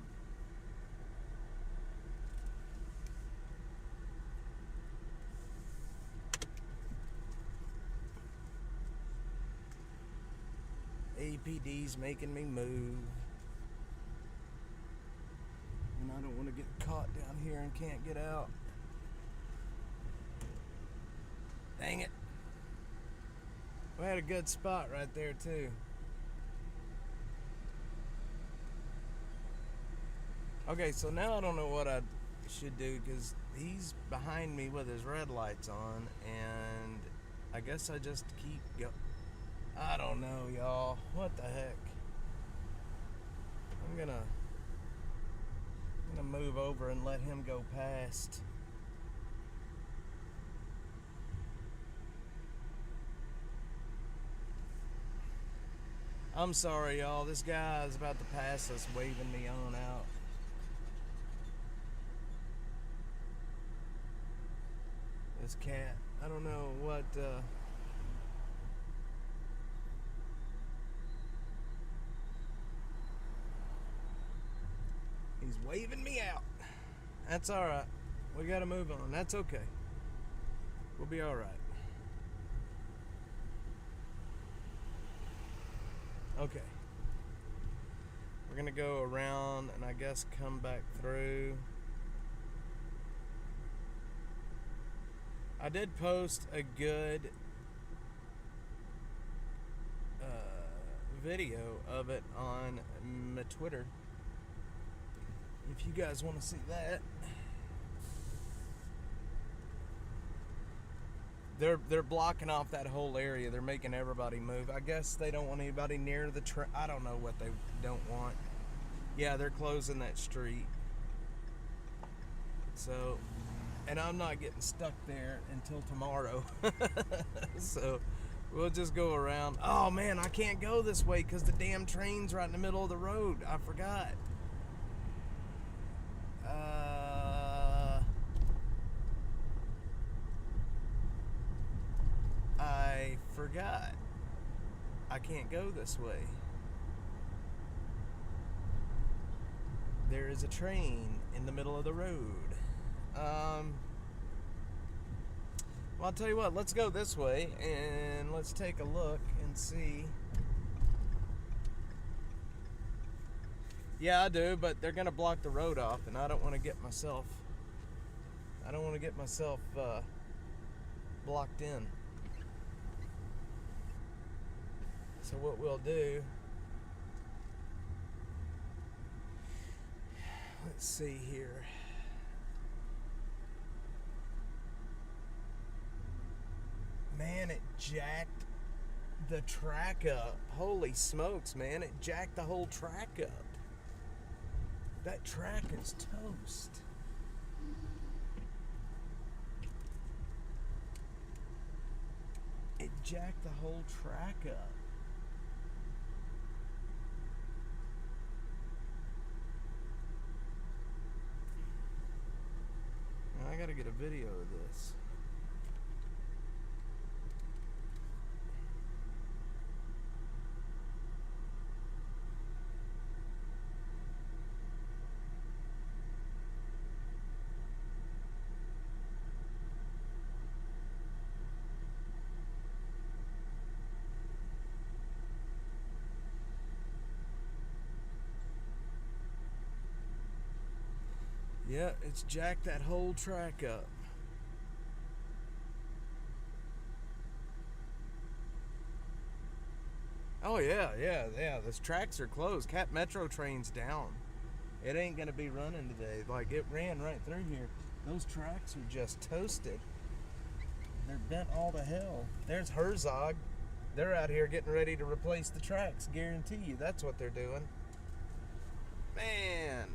APD's making me move. And I don't want to get caught down here and can't get out. Dang it. We had a good spot right there too. Okay, so now I don't know what I should do because he's behind me with his red lights on, and I guess I just keep going. I don't know, y'all. What the heck? I'm gonna move over and let him go past. I'm sorry, y'all. This guy is about to pass us, waving me on out. This cat, I don't know what, he's waving me out. That's alright. We gotta move on. That's okay. We'll be alright. Okay. We're gonna go around and I guess come back through. I did post a good video of it on my Twitter. If you guys want to see that. They're blocking off that whole area. They're making everybody move. I guess they don't want anybody near the train. I don't know what they don't want. Yeah, they're closing that street. So, and I'm not getting stuck there until tomorrow. So, we'll just go around. Oh man, I can't go this way because the damn train's right in the middle of the road. I forgot. I forgot. I can't go this way. There is a train in the middle of the road. Well, I'll tell you what, let's go this way and let's take a look and see. Yeah, I do, but they're gonna block the road off, and I don't want to get myself blocked in. So what we'll do, let's see here. Man, it jacked the track up. Holy smokes, man, it jacked the whole track up. That track is toast. It jacked the whole track up. Now I gotta get a video of this. Yeah, it's jacked that whole track up. Oh yeah. Those tracks are closed. Cap Metro train's down. It ain't gonna be running today. Like, it ran right through here. Those tracks are just toasted. They're bent all to hell. There's Herzog. They're out here getting ready to replace the tracks. Guarantee you that's what they're doing. Man.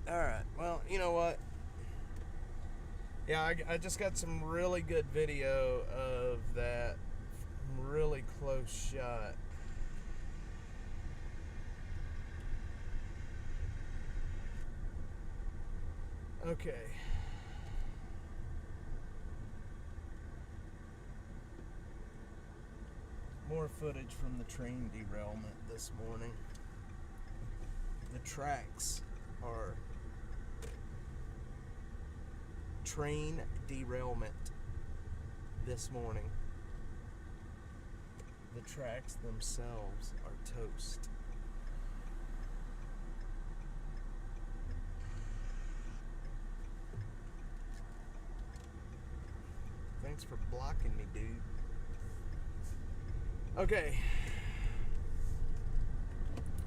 Alright, well, you know what? Yeah, I just got some really good video of that really close shot. Okay. More footage from the train derailment this morning. The tracks are train derailment this morning. The tracks themselves are toast. Thanks for blocking me, dude. Okay.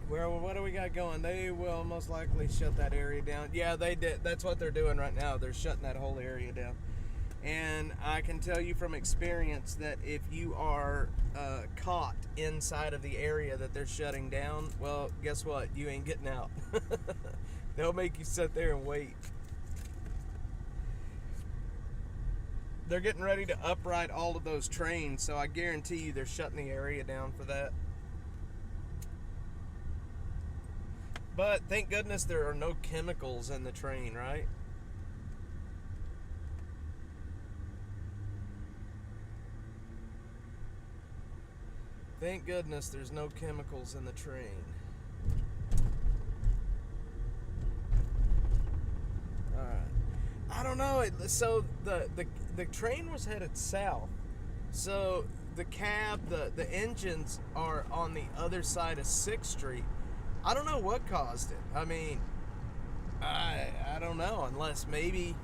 Well, what do we got going? They will most likely shut that area down. Yeah, they did. That's what they're doing right now. They're shutting that whole area down. And I can tell you from experience that if you are caught inside of the area that they're shutting down, well, guess what? You ain't getting out. They'll make you sit there and wait. They're getting ready to upright all of those trains, so I guarantee you they're shutting the area down for that. But thank goodness there are no chemicals in the train, right? Thank goodness there's no chemicals in the train. Alright. I don't know. So the train was headed south. So the cab, the engines are on the other side of 6th Street. I don't know what caused it. I mean, I don't know, unless maybe,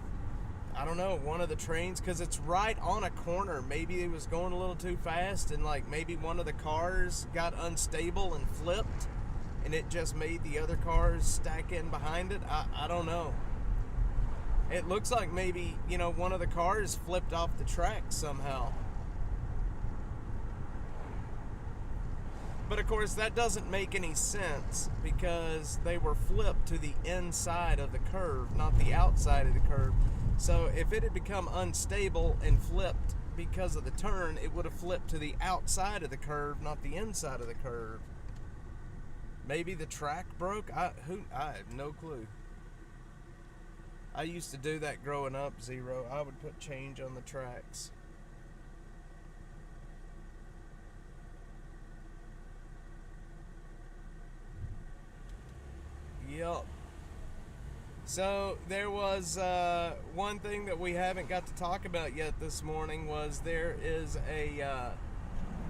I don't know, one of the trains, because it's right on a corner. Maybe it was going a little too fast, and like maybe one of the cars got unstable and flipped, and it just made the other cars stack in behind it. I don't know. It looks like maybe, you know, one of the cars flipped off the track somehow. But of course, that doesn't make any sense because they were flipped to the inside of the curve, not the outside of the curve. So if it had become unstable and flipped because of the turn, it would have flipped to the outside of the curve, not the inside of the curve. Maybe the track broke? I have no clue. I used to do that growing up, Zero. I would put change on the tracks. Yep. So there was one thing that we haven't got to talk about yet this morning was there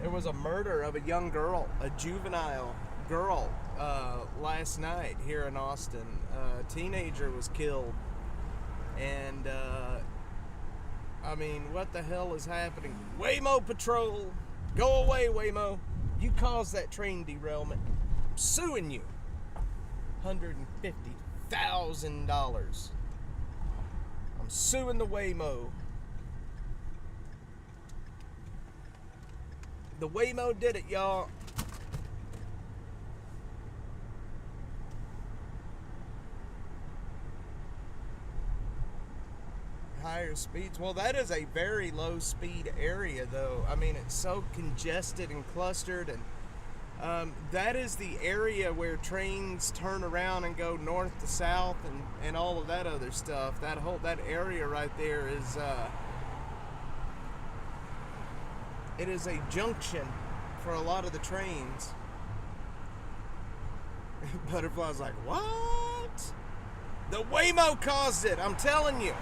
was a murder of a young girl, a juvenile girl, last night here in Austin. A teenager was killed, and I mean, what the hell is happening? Waymo Patrol, go away, Waymo! You caused that train derailment. I'm suing you. $150,000. I'm suing the Waymo. The Waymo did it, y'all. Higher speeds. Well, that is a very low speed area, though. I mean, it's so congested and clustered, and that is the area where trains turn around and go north to south and all of that other stuff. That area right there is it is a junction for a lot of the trains. Butterfly's like, what? The Waymo caused it, I'm telling you.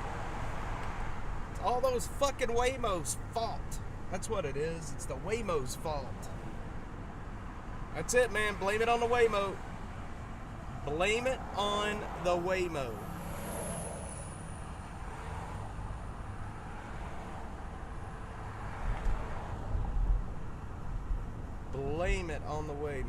It's all those fucking Waymo's fault. That's what it is. It's the Waymo's fault. That's it, man. Blame it on the Waymo. Blame it on the Waymo. Blame it on the Waymo.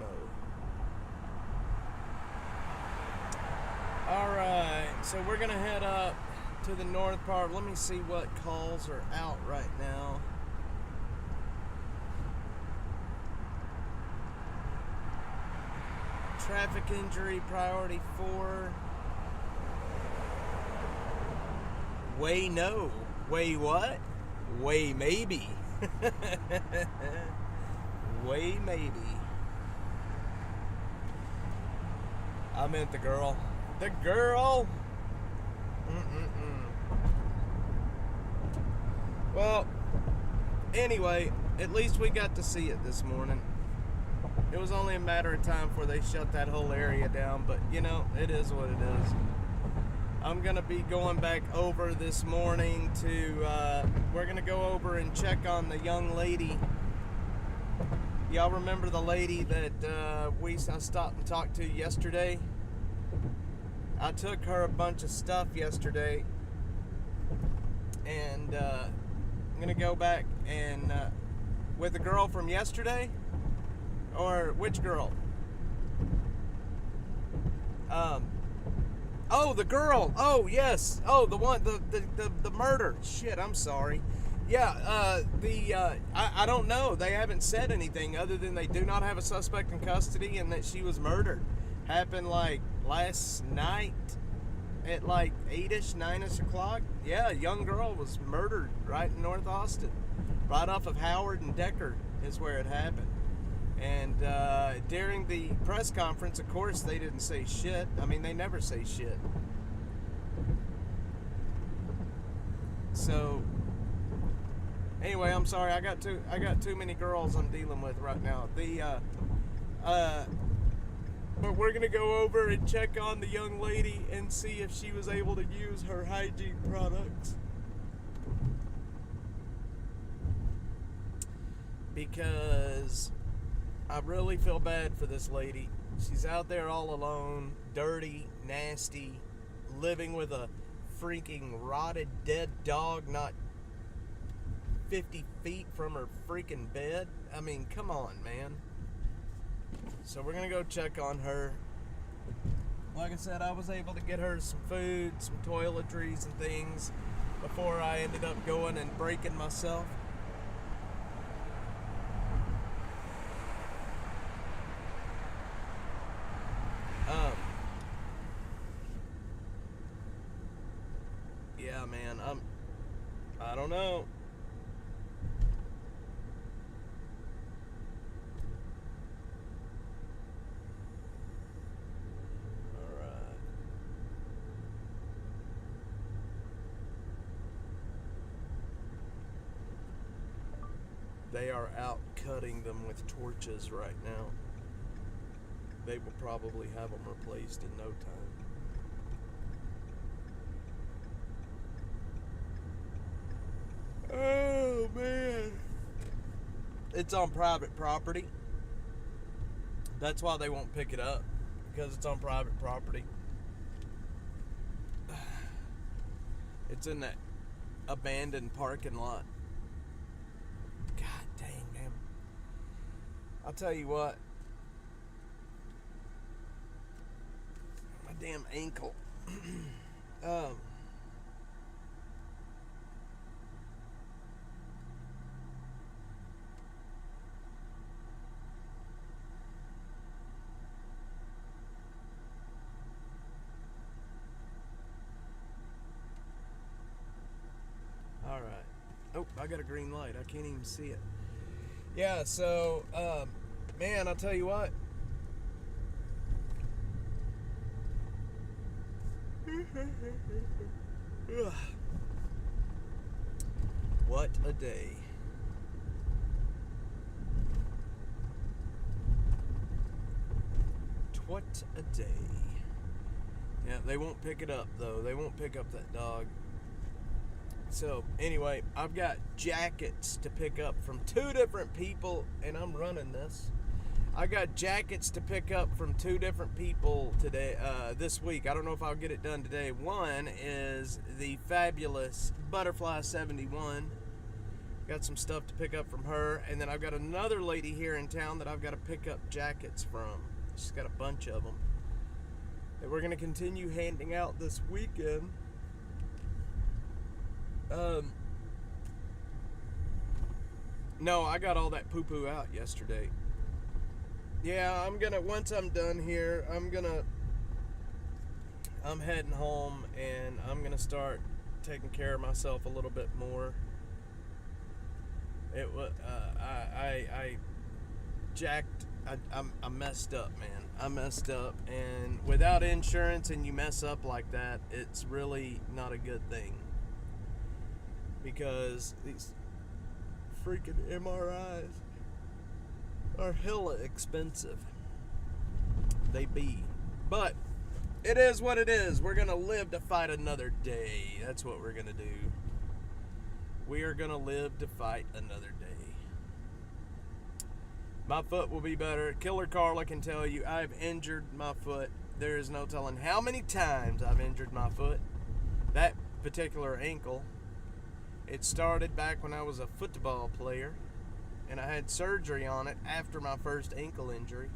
Alright, so we're going to head up to the north part. Let me see what calls are out right now. Traffic injury, priority 4. Way no. Way what? Way maybe. Way maybe. I meant the girl. The girl! Well, anyway, at least we got to see it this morning. It was only a matter of time before they shut that whole area down, but you know, it is what it is. I'm gonna be going back over this morning to, we're gonna go over and check on the young lady. Y'all remember the lady that I stopped and talked to yesterday? I took her a bunch of stuff yesterday, and I'm gonna go back and with the girl from yesterday, or which girl? Oh, the girl. Oh, yes. Oh, the one, the murder. Shit, I'm sorry. Yeah, I don't know. They haven't said anything other than they do not have a suspect in custody and that she was murdered. Happened like last night at like 8ish, 9ish o'clock. Yeah, a young girl was murdered right in North Austin. Right off of Howard and Decker is where it happened. And during the press conference, of course, they didn't say shit. I mean, they never say shit. So, anyway, I'm sorry. I got too many girls I'm dealing with right now. But we're gonna go over and check on the young lady and see if she was able to use her hygiene products. Because I really feel bad for this lady. She's out there all alone, dirty, nasty, living with a freaking rotted dead dog not 50 feet from her freaking bed. I mean, come on, man. So we're gonna go check on her. Like I said, I was able to get her some food, some toiletries and things before I ended up going and breaking myself. Yeah, man, I don't know. They are out cutting them with torches right now. They will probably have them replaced in no time. Oh, man. It's on private property. That's why they won't pick it up, because it's on private property. It's in that abandoned parking lot. God dang, man. I'll tell you what. My damn ankle. All right. Oh, I got a green light. I can't even see it. Yeah, so, man, I'll tell you what. What a day. What a day. Yeah, they won't pick it up, though. They won't pick up that dog. So, anyway, I've got jackets to pick up from 2 different people, and I'm running this. I got jackets to pick up from 2 different people today, this week. I don't know if I'll get it done today. One is the fabulous Butterfly 71. Got some stuff to pick up from her. And then I've got another lady here in town that I've got to pick up jackets from. She's got a bunch of them that we're going to continue handing out this weekend. No, I got all that poo-poo out yesterday. Yeah, once I'm done here, I'm heading home and I'm gonna start taking care of myself a little bit more. It was, I messed up, man. I messed up, and without insurance and you mess up like that, it's really not a good thing. Because these freaking MRIs are hella expensive. They be. But it is what it is. We're gonna live to fight another day. That's what we're gonna do. We are gonna live to fight another day. My foot will be better. Killer Carla can tell you I've injured my foot. There is no telling how many times I've injured my foot. That particular ankle, it started back when I was a football player, and I had surgery on it after my first ankle injury.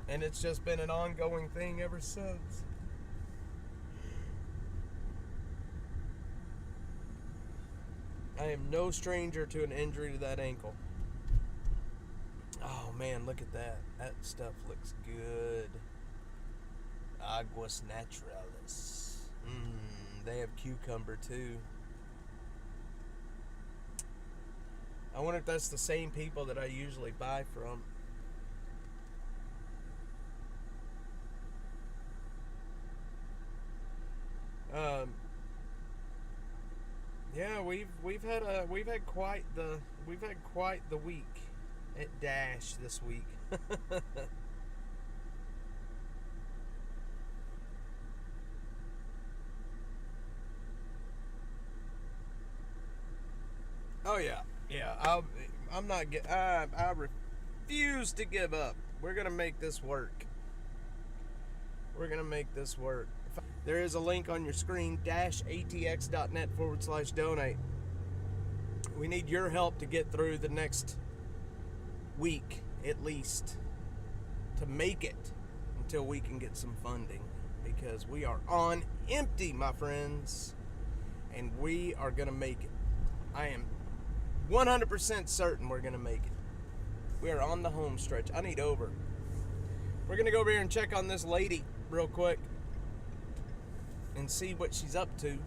And it's just been an ongoing thing ever since. I am no stranger to an injury to that ankle. Oh man, look at that. That stuff looks good. Aguas Naturales. They have cucumber too. I wonder if that's the same people that I usually buy from. Yeah, we've had quite the week at Dash this week. Oh yeah. I'm not I refuse to give up. We're gonna make this work. There is a link on your screen, dashatx.net/donate. We need your help to get through the next week, at least, to make it until we can get some funding, because we are on empty, my friends, and we are gonna make it. I am 100% certain we're gonna make it. We are on the home stretch. I need over. We're gonna go over here and check on this lady real quick and see what she's up to.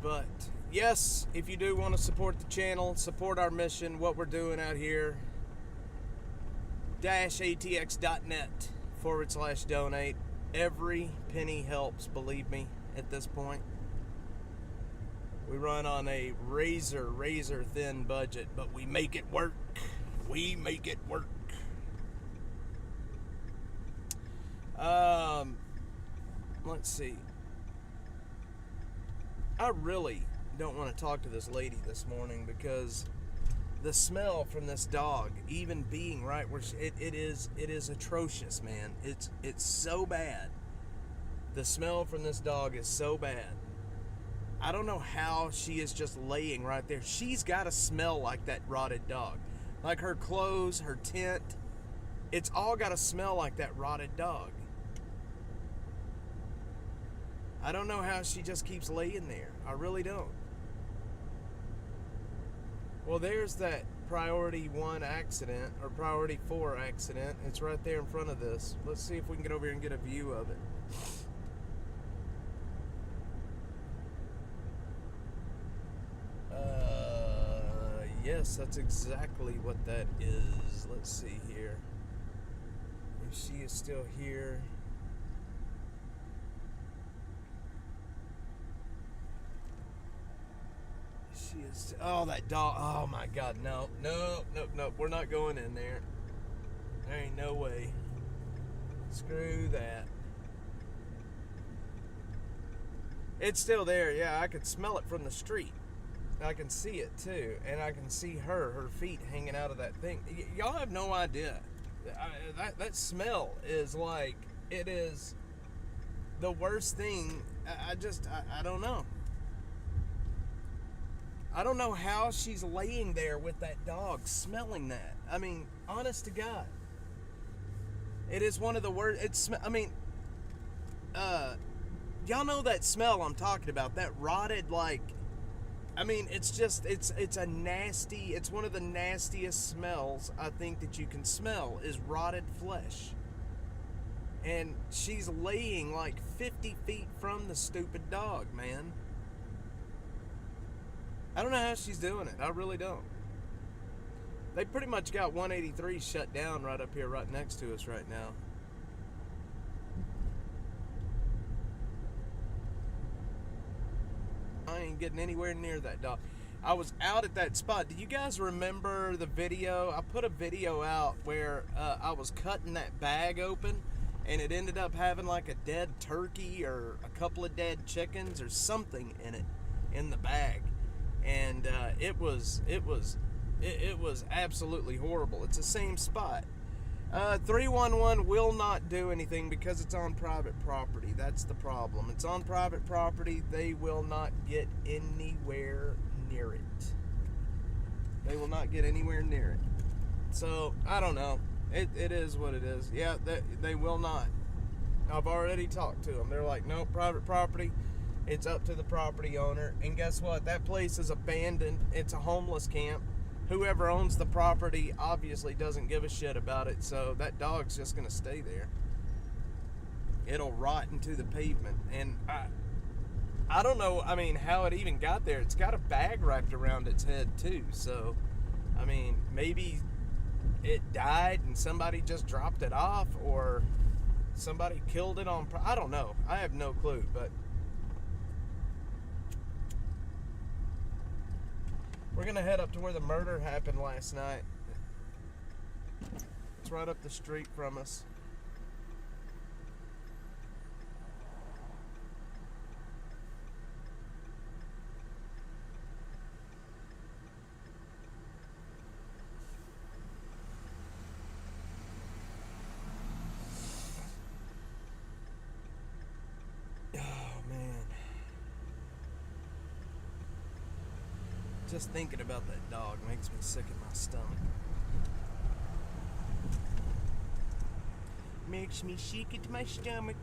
But yes, if you do want to support the channel, support our mission, what we're doing out here, dashatx.net/donate. Every penny helps, believe me, at this point. We run on a razor thin budget, but we make it work. Let's see. I really don't want to talk to this lady this morning because the smell from this dog, even being right where it is atrocious, man. It's so bad. The smell from this dog is so bad. I don't know how she is just laying right there. She's got to smell like that rotted dog. Like her clothes, her tent. It's all got to smell like that rotted dog. I don't know how she just keeps laying there. I really don't. Well, there's that priority 1 accident, or priority 4 accident. It's right there in front of this. Let's see if we can get over here and get a view of it. Yes, that's exactly what that is. Let's see here. If she is still here. She is. Oh, that dog. Oh my God. No. We're not going in there. There ain't no way. Screw that. It's still there. Yeah, I could smell it from the street. I can see it too, and I can see her feet hanging out of that thing. Y'all have no idea. That smell is like, it is the worst thing. I don't know. I don't know how she's laying there with that dog smelling that. I mean, honest to God. It is one of the worst. Y'all know that smell I'm talking about. That rotted, like, I mean, it's a nasty, it's one of the nastiest smells I think that you can smell is rotted flesh. And she's laying like 50 feet from the stupid dog, man. I don't know how she's doing it. I really don't. They pretty much got 183 shut down right up here, right next to us right now. I ain't getting anywhere near that dog. I was out at that spot. Do you guys remember the video? I put a video out where I was cutting that bag open, and it ended up having like a dead turkey or a couple of dead chickens or something in it, in the bag. And it was absolutely horrible. It's the same spot. 311 will not do anything because it's on private property. That's the problem. It's on private property. They will not get anywhere near it. They will not get anywhere near it. So, I don't know. It is what it is. Yeah, they will not. I've already talked to them. They're like, no, private property. It's up to the property owner. And guess what? That place is abandoned. It's a homeless camp. Whoever owns the property obviously doesn't give a shit about it, so that dog's just going to stay there. It'll rot into the pavement. And I don't know, I mean, how it even got there. It's got a bag wrapped around its head, too. So, I mean, maybe it died and somebody just dropped it off, or somebody killed it on... I don't know. I have no clue, but... we're going to head up to where the murder happened last night. It's right up the street from us. Just thinking about that dog makes me sick in my stomach. Makes me sick at my stomach.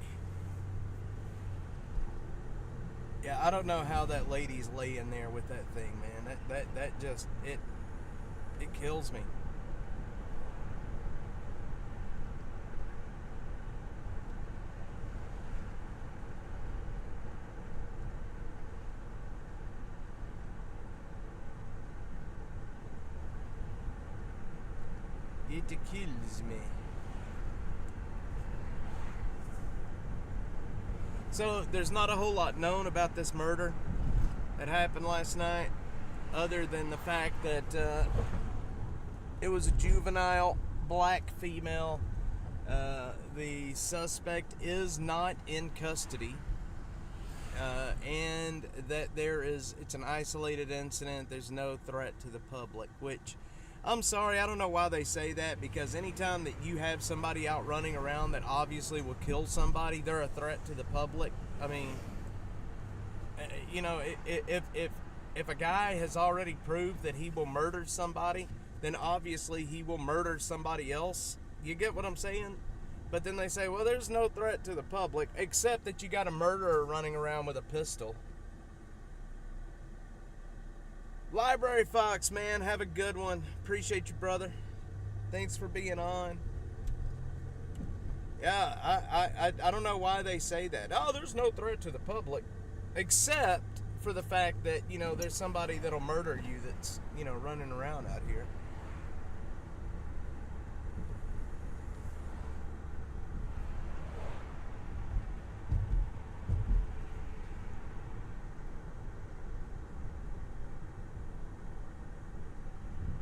Yeah, I don't know how that lady's laying there with that thing, man. That just, it kills me. It kills me. So there's not a whole lot known about this murder that happened last night, other than the fact that it was a juvenile black female. The suspect is not in custody, and that it's an isolated incident. There's no threat to the public, which, I'm sorry, I don't know why they say that, because anytime that you have somebody out running around that obviously will kill somebody, they're a threat to the public. I mean, you know, if a guy has already proved that he will murder somebody, then obviously he will murder somebody else. You get what I'm saying? But then they say, well, there's no threat to the public, except that you got a murderer running around with a pistol. Library Fox, man, have a good one. Appreciate you, brother. Thanks for being on. Yeah, I don't know why they say that. Oh, there's no threat to the public, except for the fact that, you know, there's somebody that'll murder you that's, you know, running around out here.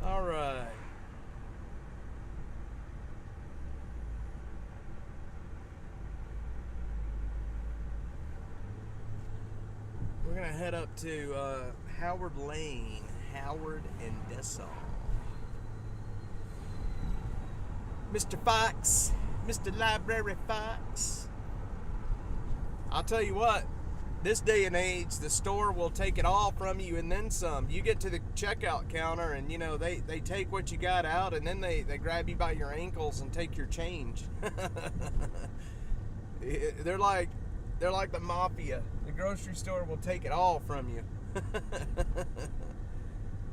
All right. We're going to head up to Howard Lane, Howard and Dessau. Mr. Fox, Mr. Library Fox. I'll tell you what, this day and age, the store will take it all from you and then some. You get to the checkout counter and, you know, they take what you got out and then they grab you by your ankles and take your change. They're like the mafia. The grocery store will take it all from you.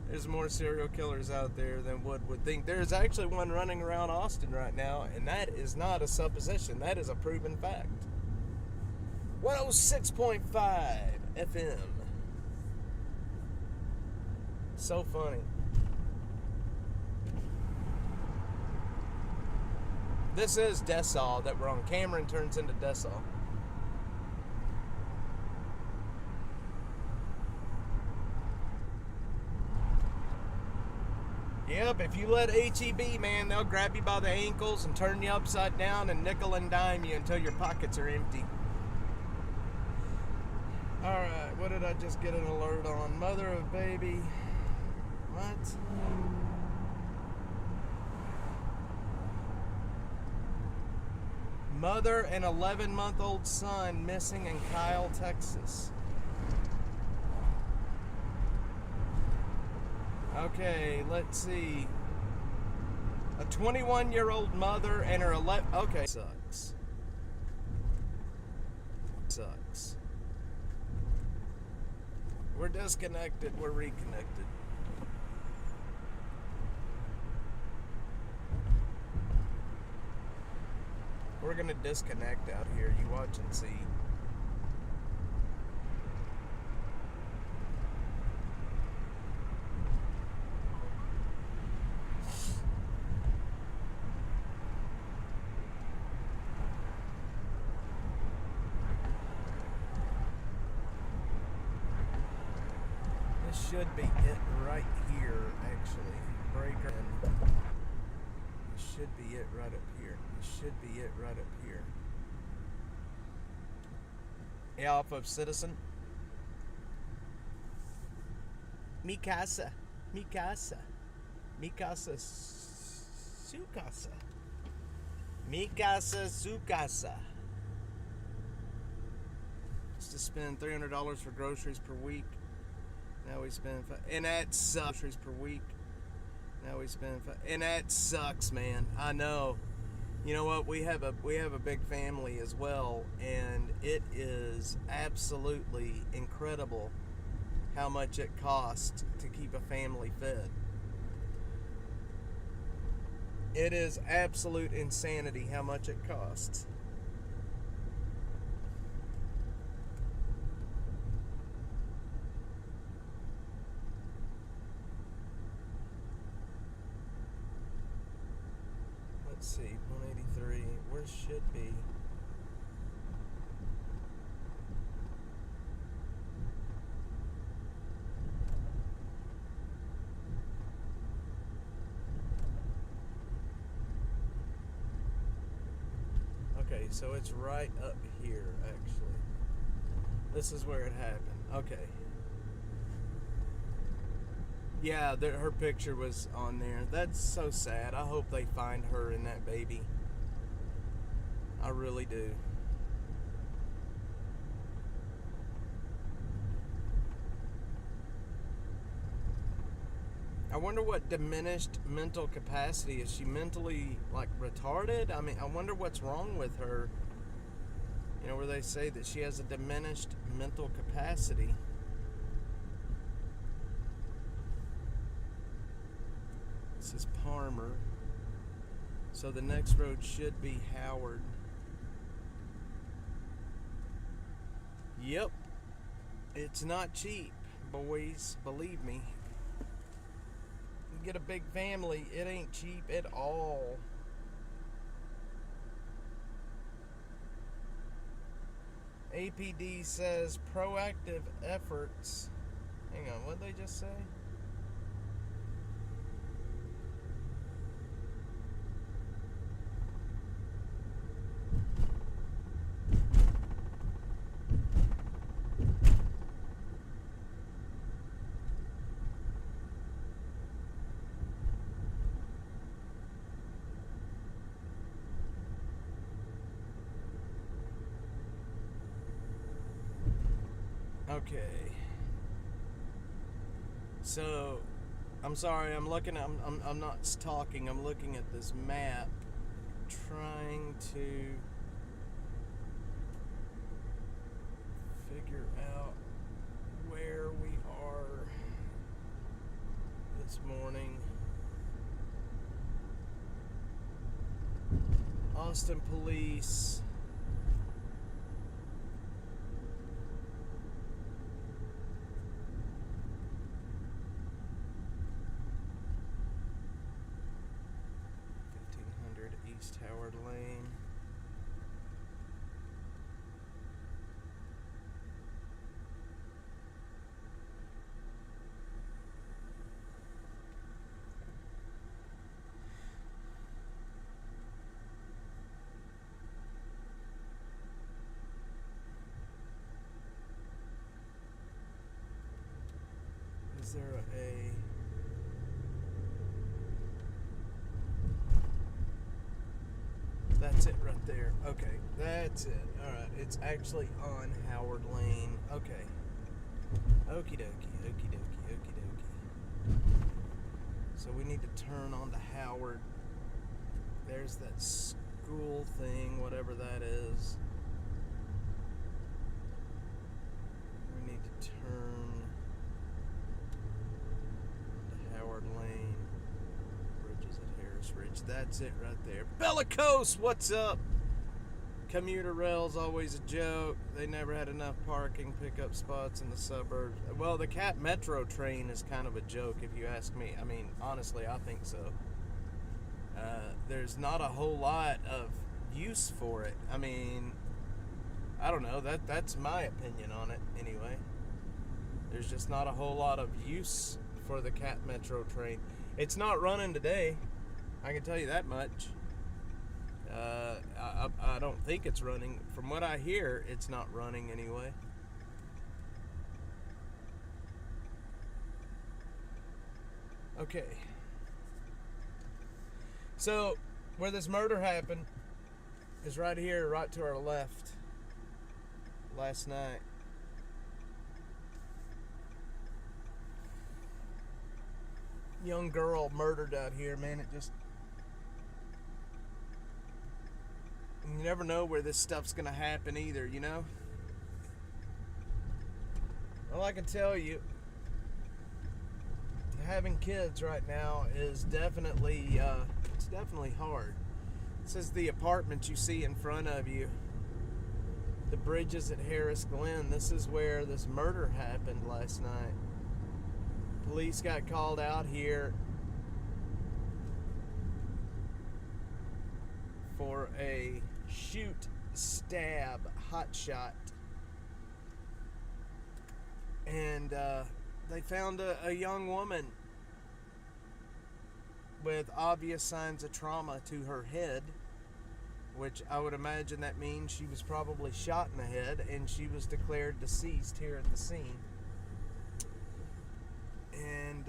There's more serial killers out there than would think. There's actually one running around Austin right now, and that is not a supposition. That is a proven fact. 106.5 FM. So funny. This is Dessau that we're on. Cameron turns into Dessau. Yep, if you let HEB, man, they'll grab you by the ankles and turn you upside down and nickel and dime you until your pockets are empty. Alright, what did I just get an alert on? Mother of baby. What? Mother and 11-month-old son missing in Kyle, Texas. Okay, let's see. A 21-year-old mother and her 11... Okay. Sucks. Sucks. We're disconnected. We're reconnected. We're gonna disconnect out here. You watch and see. This should be it right here, actually. Breaker in. This should be it right up here. This should be it right up here. Yeah, off of Citizen. Mi casa. Mi casa. Mi casa. Su casa. Mi casa, su casa. Used to spend $300 for groceries per week. Now we spend and that sucks. Groceries per week. Now we spend and that sucks, man. I know. You know what? We have a big family as well, and it is absolutely incredible how much it costs to keep a family fed. It is absolute insanity how much it costs. Let's see, 183, where should be? Okay, so it's right up here, actually. This is where it happened. Okay. Yeah, her picture was on there. That's so sad. I hope they find her and that baby. I really do. I wonder what diminished mental capacity. Is she mentally, like, retarded? I mean, I wonder what's wrong with her. You know, where they say that she has a diminished mental capacity. This is Palmer. So the next road should be Howard. Yep. It's not cheap, boys. Believe me. You get a big family, it ain't cheap at all. APD says proactive efforts. Hang on, what did they just say? Okay. So, I'm sorry, I'm not talking, I'm looking at this map, trying to figure out where we are this morning. Austin Police. East Howard Lane. Is there a That's it right there. Okay, that's it. Alright, it's actually on Howard Lane. Okay. Okie dokie, okie dokie, okie dokie. So we need to turn onto Howard. There's that school thing, whatever that is. We need to turn onto Howard Lane. Bridges at Harris Ridge. That's it right there. Bellicose, what's up? Commuter rail's always a joke. They never had enough parking pickup spots in the suburbs. Well, the Cap Metro train is kind of a joke if you ask me. I mean, honestly, I think so. There's not a whole lot of use for it. I mean, I don't know. That's my opinion on it anyway. There's just not a whole lot of use for the Cap Metro train. It's not running today. I can tell you that much. I don't think it's running. From what I hear, it's not running anyway. Okay. So, where this murder happened is right here, right to our left. Last night. Young girl murdered out here, man. It just... You never know where this stuff's gonna happen either, you know? All I can tell you, having kids right now is definitely, it's definitely hard. This is the apartment you see in front of you. The Bridges at Harris Glen. This is where this murder happened last night. Police got called out here for a shoot, stab, hot shot. And they found a young woman with obvious signs of trauma to her head, which I would imagine that means she was probably shot in the head, and she was declared deceased here at the scene. And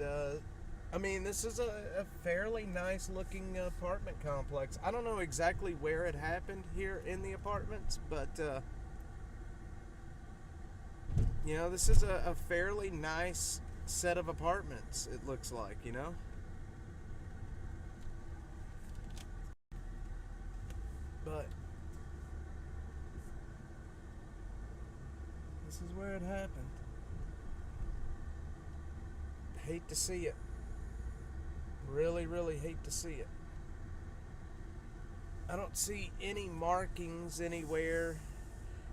I mean, this is a fairly nice looking apartment complex. I don't know exactly where it happened here in the apartments, but you know, this is a fairly nice set of apartments, it looks like, you know? But this is where it happened. Hate to see it. Really, really hate to see it. I don't see any markings anywhere.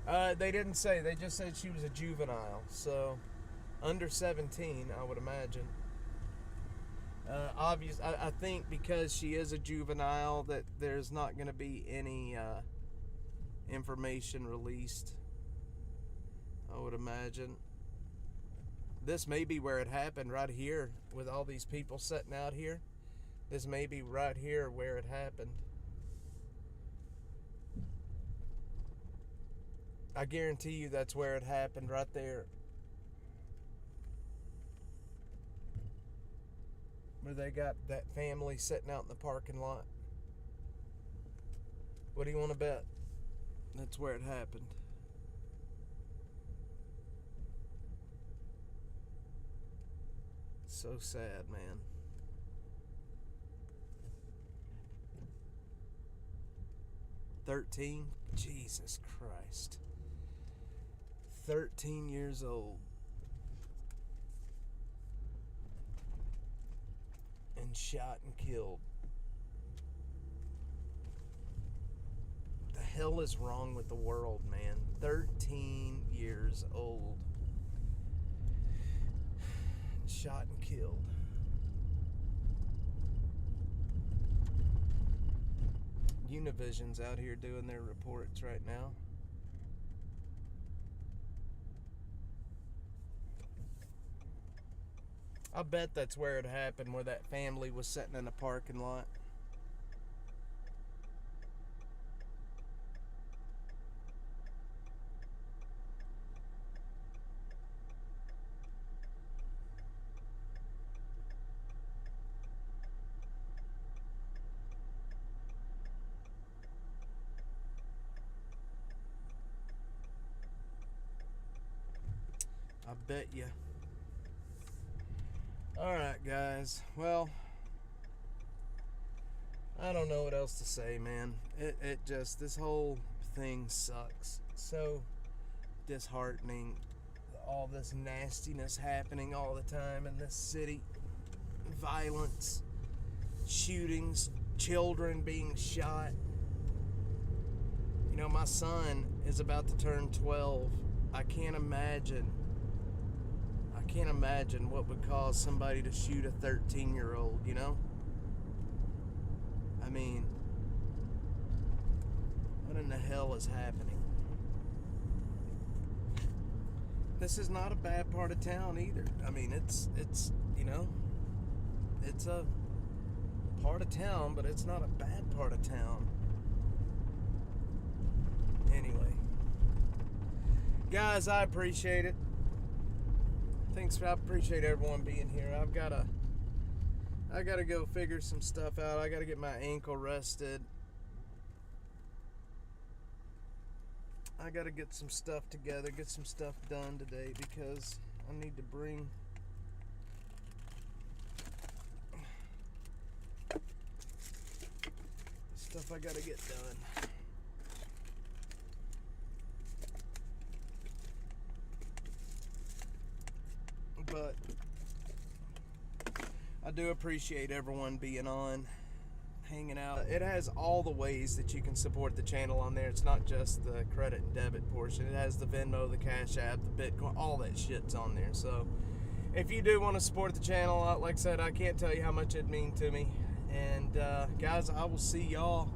They didn't say. They just said she was a juvenile. So, under 17, I would imagine. I think because she is a juvenile that there's not going to be any information released. I would imagine. This may be where it happened, right here, with all these people sitting out here. This may be right here where it happened. I guarantee you that's where it happened, right there. Where they got that family sitting out in the parking lot. What do you want to bet? That's where it happened. So sad, man. $13? Jesus Christ. 13 years old. And shot and killed. The hell is wrong with the world, man? 13 years old. Shot and killed. Univision's out here doing their reports right now. I bet that's where it happened, where that family was sitting in a parking lot. I bet you. Alright, guys. Well, I don't know what else to say, man. It just, this whole thing sucks. So disheartening. All this nastiness happening all the time in this city. Violence, shootings, children being shot. You know, my son is about to turn 12. I can't imagine what would cause somebody to shoot a 13-year-old, you know? I mean, what in the hell is happening? This is not a bad part of town either. I mean, it's you know, it's a part of town, but it's not a bad part of town. Anyway, guys, I appreciate it. I appreciate everyone being here. I gotta go figure some stuff out. I gotta get my ankle rested. I gotta get some stuff together, get some stuff done today, because I need to bring the stuff I gotta get done. But I do appreciate everyone being on, hanging out. It has all the ways that you can support the channel on there. It's not just the credit and debit portion. It has the Venmo, the Cash App, the Bitcoin, all that shit's on there. So if you do want to support the channel, like I said, I can't tell you how much it'd mean to me. And guys, I will see y'all